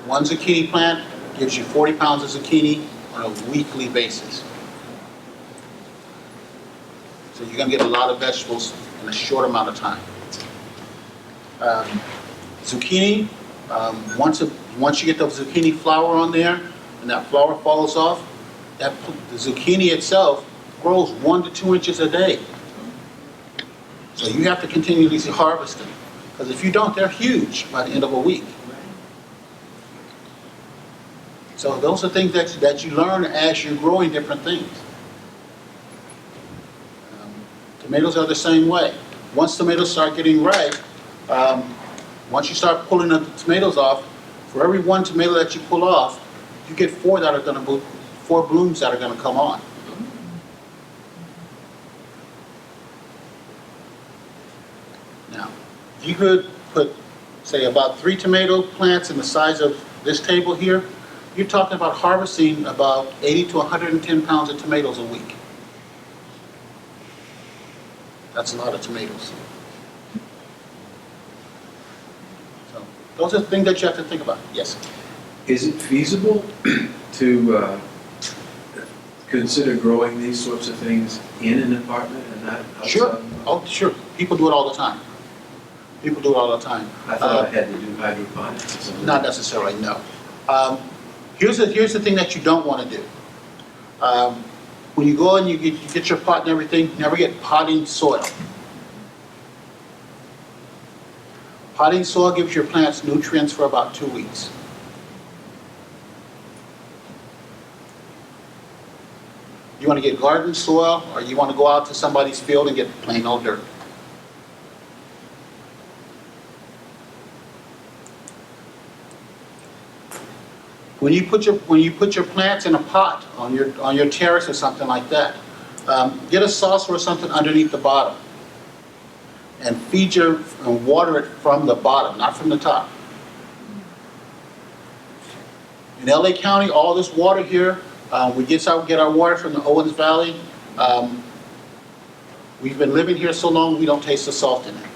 One zucchini plant gives you 40 pounds of zucchini on a weekly basis. So you're going to get a lot of vegetables in a short amount of time. Zucchini, once you get the zucchini flower on there and that flower falls off, the zucchini itself grows 1 to 2 inches a day. So you have to continually harvest them. Because if you don't, they're huge by the end of a week. So those are things that you learn as you're growing different things. Tomatoes are the same way. Once tomatoes start getting ripe, once you start pulling the tomatoes off, for every 1 tomato that you pull off, you get 4 blooms that are going to come on. Now, if you could put, say, about 3 tomato plants in the size of this table here, you're talking about harvesting about 80 to 110 pounds of tomatoes a week. That's a lot of tomatoes. So those are the things that you have to think about. Yes? Is it feasible to consider growing these sorts of things in an apartment and not outside? Sure. Oh, sure. People do it all the time. People do it all the time. I thought I had to do hydroponics or something. Not necessarily, no. Here's the thing that you don't want to do. When you go and you get your pot and everything, never get potting soil. Potting soil gives your plants nutrients for about 2 weeks. You want to get garden soil, or you want to go out to somebody's field and get plain old dirt. When you put your plants in a pot on your terrace or something like that, get a saucer or something underneath the bottom, and water it from the bottom, not from the top. In LA County, all this water here, we get our water from the Owens Valley. We've been living here so long, we don't taste the salt in it.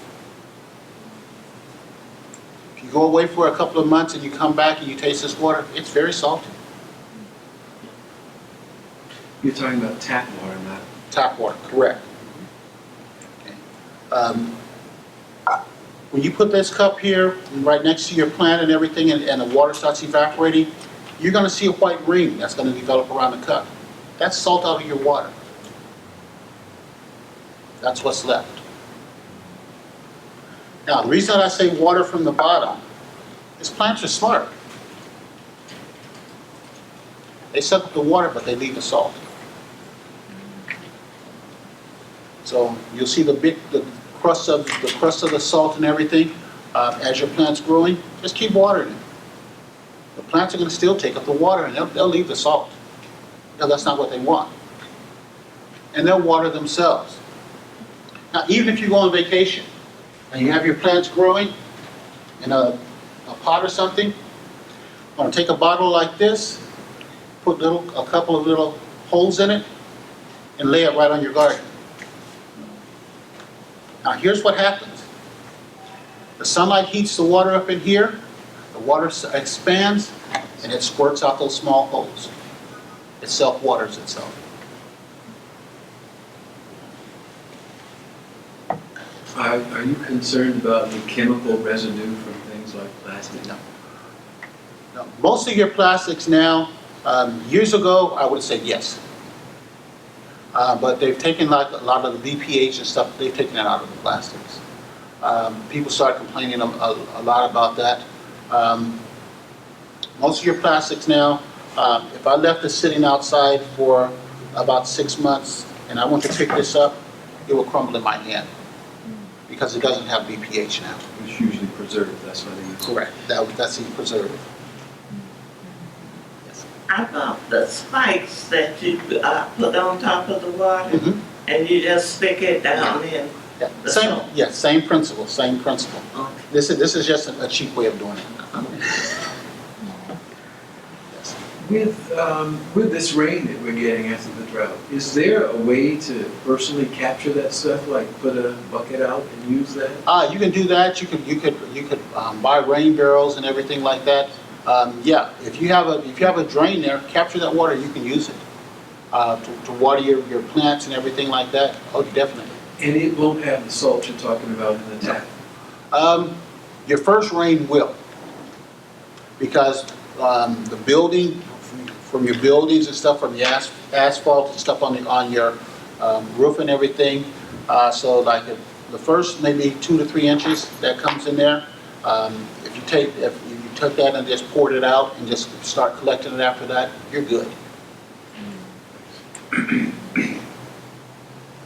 You go away for a couple of months and you come back and you taste this water, it's very salty. You're talking about tap water, not... Tap water, correct. Okay. When you put this cup here, right next to your plant and everything, and the water starts evaporating, you're going to see a white ring that's going to develop around the cup. That's salt out of your water. That's what's left. Now, the reason I say water from the bottom These plants are smart. They suck up the water, but they leave the salt. So you'll see the crust of the salt and everything as your plant's growing. Just keep watering it. The plants are going to still take up the water, and they'll leave the salt. No, that's not what they want. And they'll water themselves. Now, even if you go on vacation and you have your plants growing in a pot or something, I'm going to take a bottle like this, put a couple of little holes in it, and lay it right on your garden. Now, here's what happens. The sunlight heats the water up in here, the water expands, and it squirts out those small holes. It self-waters itself. Are you concerned about the chemical residue from things like plastic? No. No. Most of your plastics now, years ago, I would say yes. But they've taken like a lot of the BPH and stuff, they've taken that out of the plastics. People start complaining a lot about that. Most of your plastics now, if I left it sitting outside for about 6 months and I went to pick this up, it will crumble in my hand because it doesn't have BPH now. It's usually preserved, that's why they use it. Correct. That's the preservative. Yes. I thought the spikes that you put on top of the water, Mhm. and you just stick it down in. Yeah. The Same. salt. Yeah. Same principle. Same principle. Okay. This is just a cheap way of doing it. Yes. With this rain that we're getting after the drought, is there a way to personally capture that stuff, like put a bucket out and use that? You can do that. You could buy rain barrels and everything like that. Yeah, if you have a drain there, capture that water. You can use it to water your plants and everything like that. Oh, definitely. And it won't have the salt you're talking about in the tap? Your first rain will, because the building, from your buildings and stuff, from the asphalt and stuff on your roof and everything. So like the first maybe 2 to 3 inches that comes in there. If you took that and just poured it out and just start collecting it after that, you're good.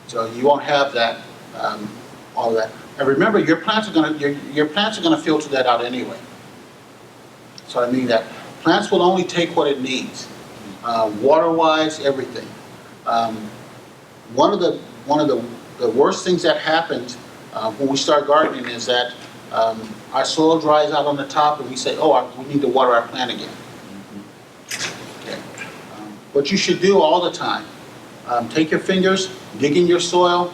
So you won't have that, all of that. And remember, your plants are gonna filter that out anyway. So I mean that plants will only take what it needs, water-wise, everything. One of the worst things that happens when we start gardening is that our soil dries out on the top, and we say, "Oh, we need to water our plant again." Okay. What you should do all the time: take your fingers, dig in your soil.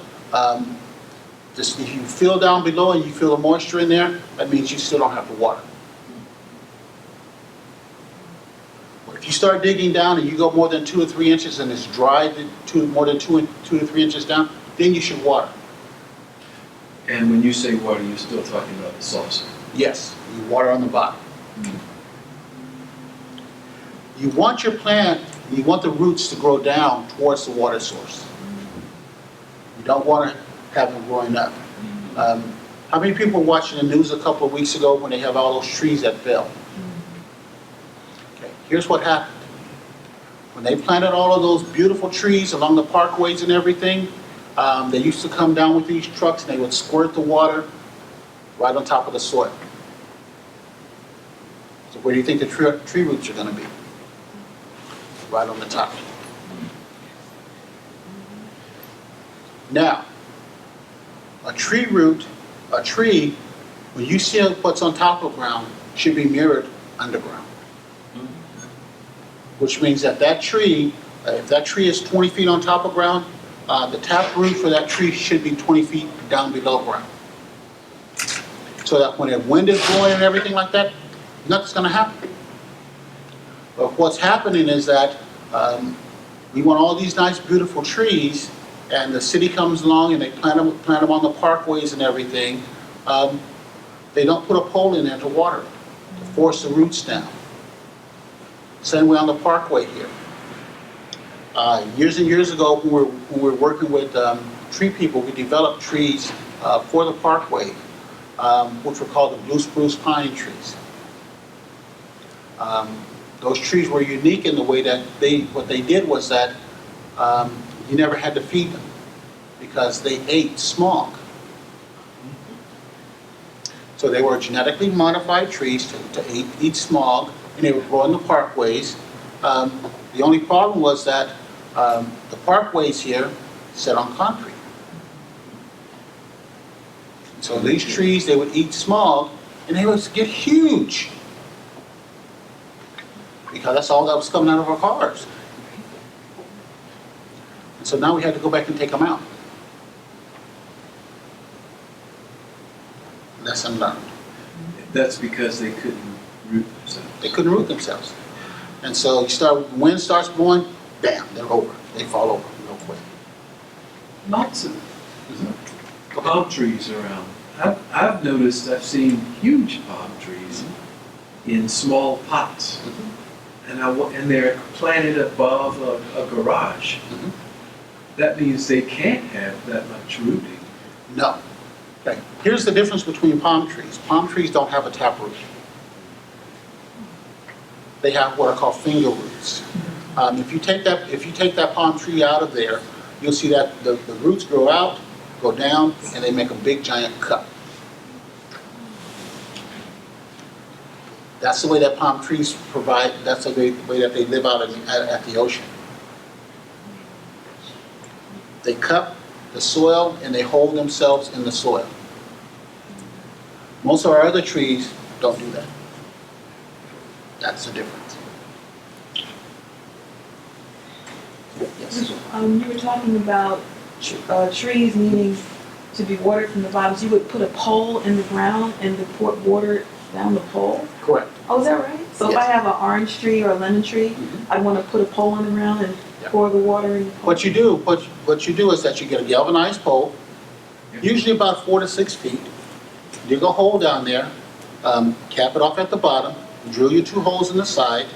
Just if you feel down below and you feel the moisture in there, that means you still don't have to water. If you start digging down and you go more than 2 or 3 inches and it's dry more than 2 to 3 inches down, then you should water. And when you say water, you're still talking about the saucer? Yes, you water on the bottom. You want your plant, you want the roots to grow down towards the water source. You don't want to have them growing up. How many people were watching the news a couple of weeks ago when they have all those trees that fell? Okay, here's what happened. When they planted all of those beautiful trees along the parkways and everything, they used to come down with these trucks and they would squirt the water right on top of the soil. So where do you think the tree roots are going to be? Right on the top. Now, a tree, when you see what's on top of the ground, should be mirrored underground. Which means that tree, if that tree is 20 feet on top of ground, the tap root for that tree should be 20 feet down below ground. So that when the wind is blowing and everything like that, nothing's going to happen. But what's happening is that we want all these nice, beautiful trees, and the city comes along and they plant them on the parkways and everything. They don't put a pole in there to water it, to force the roots down. Same way on the parkway here. Years and years ago, when we were working with tree people, we developed trees for the parkway, which were called the blue spruce pine trees. Those trees were unique in the way that what they did was that you never had to feed them because they ate smog. So they were genetically modified trees to eat smog, and they would grow in the parkways. The only problem was that the parkways here sit on concrete. So these trees, they would eat smog, and they would get huge. Because that's all that was coming out of our cars. And so now we had to go back and take them out. Lesson learned. That's because they couldn't root themselves. They couldn't root themselves. And so when wind starts blowing, bam, they're over. They fall over real quick. Lots of palm trees around. I've noticed, I've seen huge palm trees in small pots. And they're planted above a garage. That means they can't have that much rooting. No. Okay. Here's the difference between palm trees. Palm trees don't have a taproot. They have what are called finger roots. If you take that palm tree out of there, you'll see that the roots grow out, go down, and they make a big giant cup. That's the way that palm trees provide, that's the way that they live out at the ocean. They cup the soil and they hold themselves in the soil. Most of our other trees don't do that. That's the difference. Yes. You were talking about trees needing to be watered from the bottom. So you would put a pole in the ground and pour water down the pole? Correct. Oh, is that right? So if I have an orange tree or a lemon tree, I'd want to put a pole on the ground and pour the water in the pole? What you do is that you get a galvanized pole, usually about 4 to 6 feet. Dig a hole down there, cap it off at the bottom, drill your 2 holes in the side,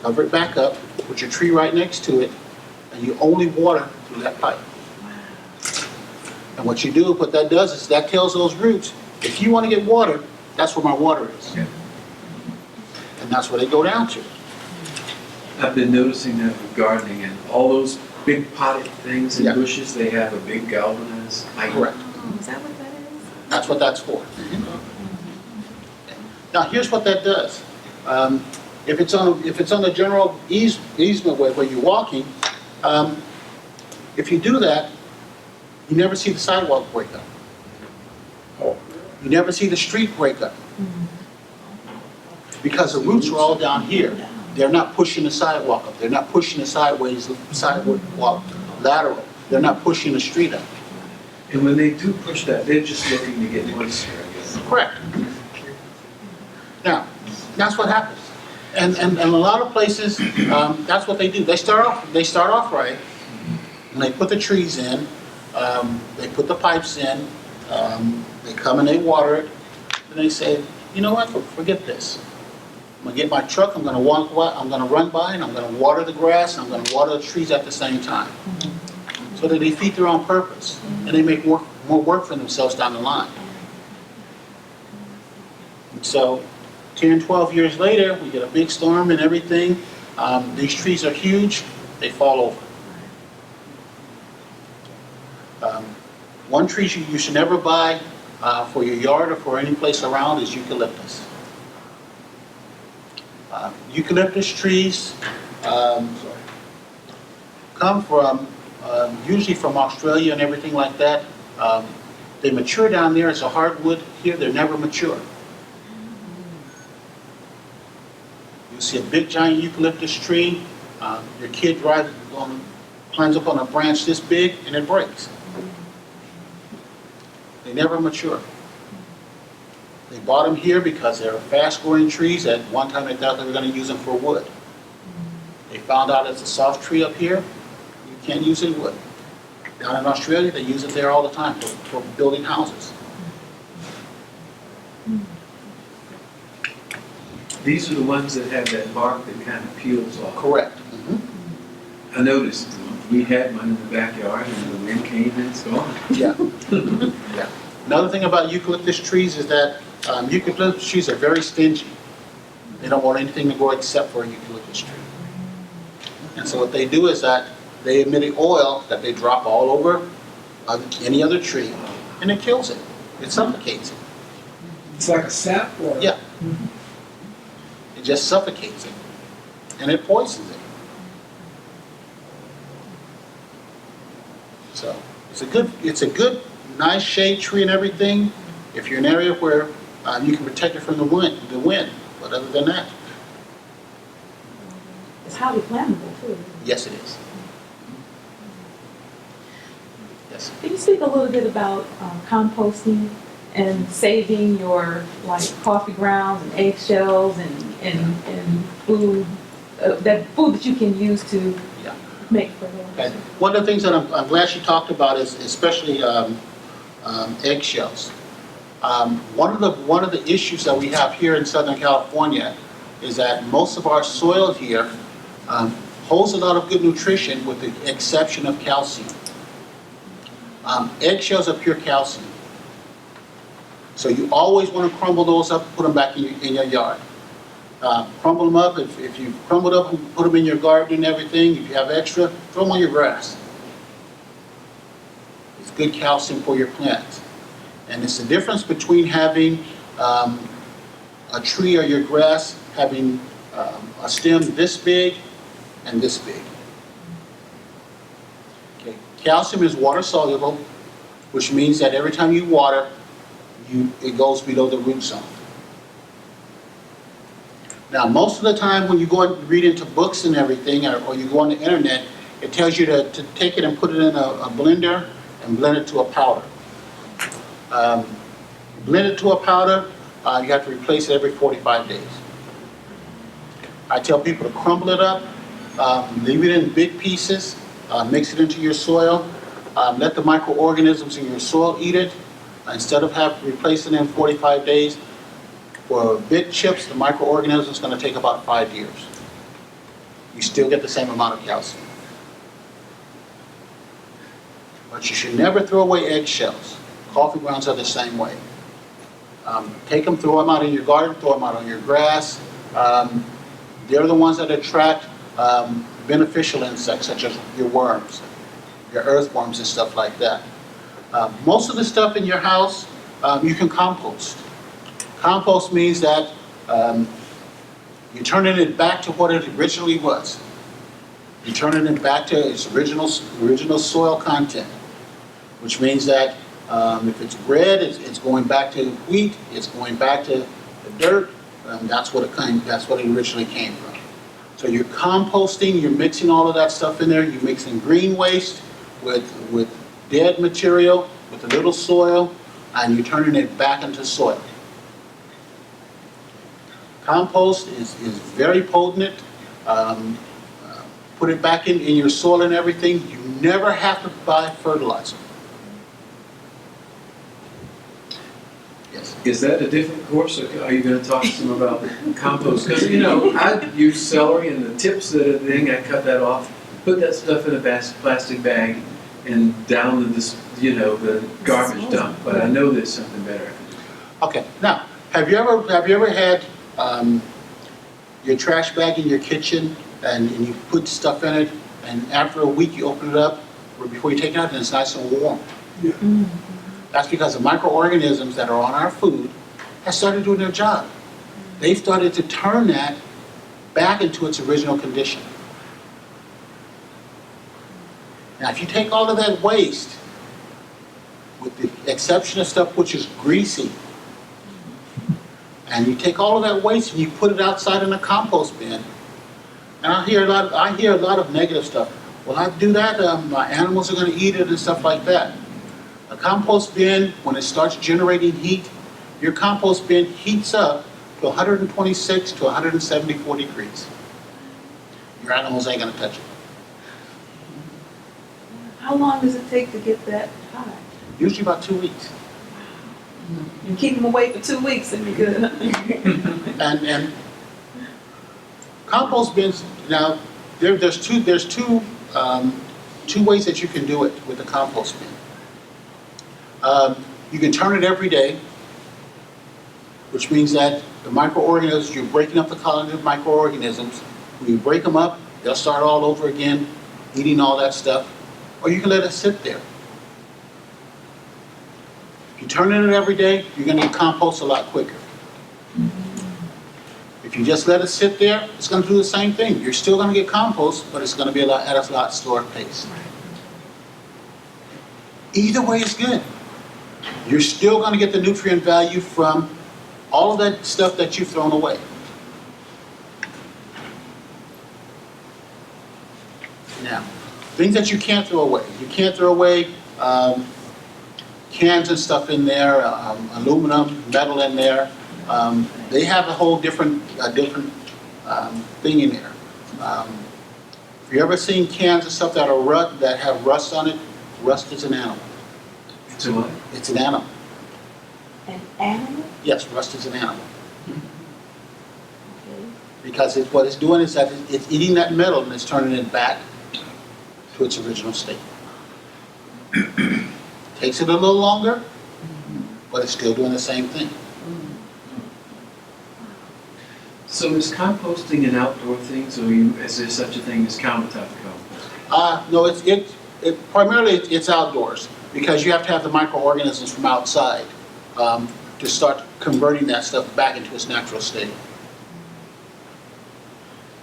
cover it back up, put your tree right next to it, and you only water through that pipe. And what you do, what that does is that tells those roots, if you want to get water, that's where my water is. Yeah. And that's where they go down to. I've been noticing that with gardening and all those big potted things and Yeah. bushes, they have a big galvanized pipe. Correct. Oh, is that what that is? That's what that's for. Now, here's what that does. If it's on the general easement where you're walking, if you do that, you never see the sidewalk break up. You never see the street break up. Because the roots are all down here. They're not pushing the sidewalk up. They're not pushing the sidewalk lateral. They're not pushing the street up. And when they do push that, they're just looking to get moisture, I guess. Correct. Now, that's what happens. And a lot of places, that's what they do. They start off right, and they put the trees in, they put the pipes in, they come and they water it, and they say, you know what, forget this. I'm gonna get my truck, I'm gonna run by, and I'm gonna water the grass, and I'm gonna water the trees at the same time. So that they defeat their own purpose, and they make more work for themselves down the line. And so, 10, 12 years later, we get a big storm and everything. These trees are huge, they fall over. One tree you should never buy for your yard or for any place around is eucalyptus. Eucalyptus trees come from, usually from Australia and everything like that. They mature down there as a hardwood. Here, they're never mature. You see a big giant eucalyptus tree, your kid climbs up on a branch this big and it breaks. They never mature. They bought them here because they're fast-growing trees. At one time they thought they were going to use them for wood. They found out it's a soft tree up here, you can't use it wood. Down in Australia, they use it there all the time for building houses. These are the ones that have that bark that kind of peels off. Correct. I noticed we had one in the backyard and the wind came and it's gone. Yeah. Yeah. Another thing about eucalyptus trees is that eucalyptus trees are very stingy. They don't want anything to grow except for a eucalyptus tree. And so what they do is that they emit oil that they drop all over any other tree, and it kills it. It suffocates it. It's like a sap water. Yeah. It just suffocates it, and it poisons it. So it's a good, nice shade tree and everything. If you're in an area where you can protect it from the wind. But other than that, It's highly flammable too. yes, it is. Yes. Can you speak a little bit about composting and saving your like coffee grounds and eggshells and food, that food that you can use to Yeah. make fertilizer? And one of the things that I'm glad she talked about is especially eggshells. One of the issues that we have here in Southern California is that most of our soil here holds a lot of good nutrition with the exception of calcium. Eggshells are pure calcium. So you always want to crumble those up and put them back in your yard. Crumble them up. If you crumbled up and put them in your garden and everything, if you have extra, throw them on your grass. It's good calcium for your plants. And it's the difference between having a tree or your grass having a stem this big and this big. Okay. Calcium is water soluble, which means that every time you water, it goes below the root zone. Now, most of the time when you go and read into books and everything, or you go on the internet, it tells you to take it and put it in a blender and blend it to a powder. Blend it to a powder, you have to replace it every 45 days. I tell people to crumble it up, leave it in big pieces, mix it into your soil, let the microorganisms in your soil eat it. Instead of replacing it in 45 days, for big chips, the microorganism is going to take about 5 years. You still get the same amount of calcium. But you should never throw away eggshells. Coffee grounds are the same way. Take them, throw them out in your garden, throw them out on your grass. They're the ones that attract beneficial insects, such as your worms, your earthworms and stuff like that. Most of the stuff in your house, you can compost. Compost means that you're turning it back to what it originally was. You're turning it back to its original soil content, which means that if it's bread, it's going back to wheat, it's going back to the dirt. That's what it originally came from. So you're composting, you're mixing all of that stuff in there. You're mixing green waste with dead material, with a little soil, and you're turning it back into soil. Compost is very potent. Put it back in your soil and everything. You never have to buy fertilizer. Yes. Is that a different course, or are you going to talk to them about compost? Because, I use celery and the tips of the thing, I cut that off, put that stuff in a plastic bag, and down in this, the garbage dump. But I know there's something better I can do. Okay. Now, have you ever had your trash bag in your kitchen and you put stuff in it, and after a week you open it up, or before you take it out, and it's nice and warm? Yeah. That's because the microorganisms that are on our food have started doing their job. They've started to turn that back into its original condition. Now, if you take all of that waste, with the exception of stuff which is greasy, and you take all of that waste and you put it outside in a compost bin, and I hear a lot of negative stuff. Well, I do that, my animals are going to eat it and stuff like that. A compost bin, when it starts generating heat, your compost bin heats up to 126 to 174 degrees. Your animals ain't going to touch it. How long does it take to get that high? Usually about 2 weeks. You keep them away for 2 weeks and you're good. And compost bins, now there's two ways that you can do it with the compost bin. You can turn it every day, which means that the microorganisms, you're breaking up the colony of microorganisms. When you break them up, they'll start all over again, eating all that stuff, or you can let it sit there. If you turn it every day, you're going to get compost a lot quicker. If you just let it sit there, it's going to do the same thing. You're still going to get compost, but it's going to be at a lot slower pace. Either way is good. You're still going to get the nutrient value from all of that stuff that you've thrown away. Now, things that you can't throw away. You can't throw away cans and stuff in there, aluminum, metal in there. They have a whole different thing in there. If you ever seen cans and stuff that have rust on it, rust is an animal. It's a what? It's an animal. An animal? Yes, rust is an animal. Okay. Because what it's doing is that it's eating that metal and it's turning it back to its original state. Takes it a little longer, but it's still doing the same thing. So is composting an outdoor thing, so is there such a thing as countertop composting? No, primarily it's outdoors, because you have to have the microorganisms from outside to start converting that stuff back into its natural state.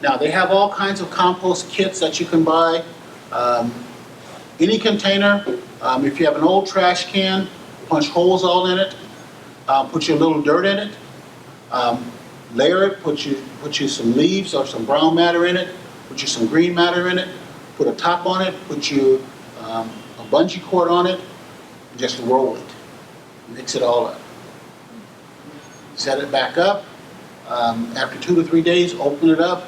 Now, they have all kinds of compost kits that you can buy. Any container, if you have an old trash can, punch holes all in it, put your little dirt in it, layer it, put you some leaves or some brown matter in it, put you some green matter in it, put a top on it, put you a bungee cord on it, and just roll it. Mix it all up. Set it back up. After 2 to 3 days, open it up.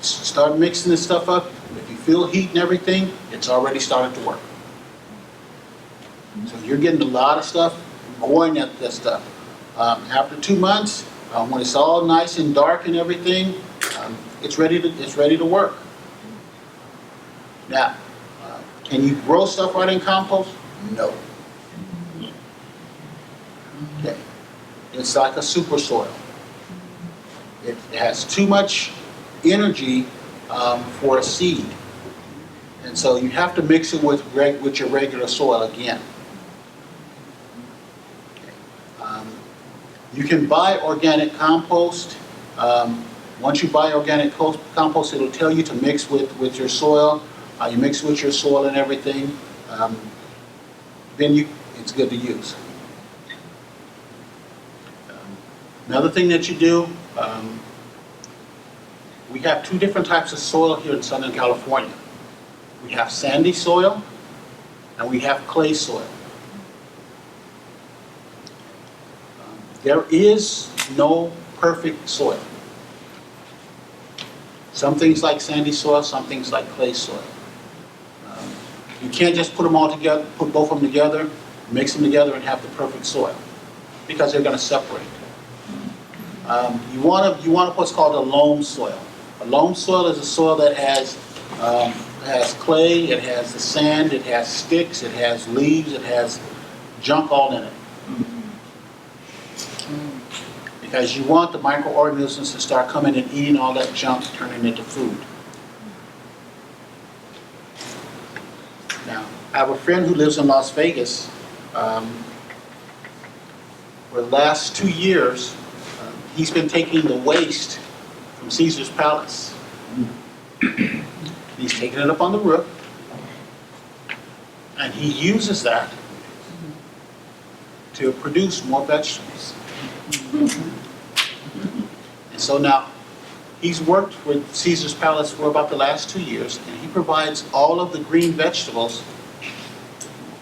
Start mixing this stuff up. If you feel heat and everything, it's already started to work. So you're getting a lot of stuff going at this stuff. After 2 months, when it's all nice and dark and everything, it's ready to work. Now, can you grow stuff right in compost? No. Okay. It's like a super soil. It has too much energy for a seed. And so you have to mix it with your regular soil again. You can buy organic compost. Once you buy organic compost, it'll tell you to mix with your soil. You mix with your soil and everything. Then it's good to use. Another thing that you do, we have 2 different types of soil here in Southern California. We have sandy soil and we have clay soil. There is no perfect soil. Some things like sandy soil, some things like clay soil. You can't just put them all together, put both of them together, mix them together and have the perfect soil, because they're going to separate. You want what's called a loam soil. A loam soil is a soil that has clay, it has the sand, it has sticks, it has leaves, it has junk all in it. Because you want the microorganisms to start coming and eating all that junk, turning into food. Now, I have a friend who lives in Las Vegas. For the last 2 years, he's been taking the waste from Caesar's Palace. He's taking it up on the roof, and he uses that to produce more vegetables. And so now, he's worked with Caesar's Palace for about the last 2 years, and he provides all of the green vegetables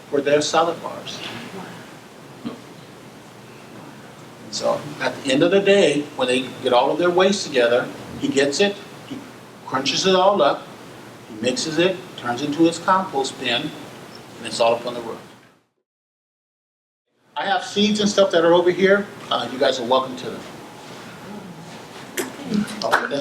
for their salad bars. And so at the end of the day, when they get all of their waste together, he gets it, he crunches it all up, he mixes it, turns it into his compost bin, and it's all up on the roof. I have seeds and stuff that are over here. You guys are welcome to them. Okay,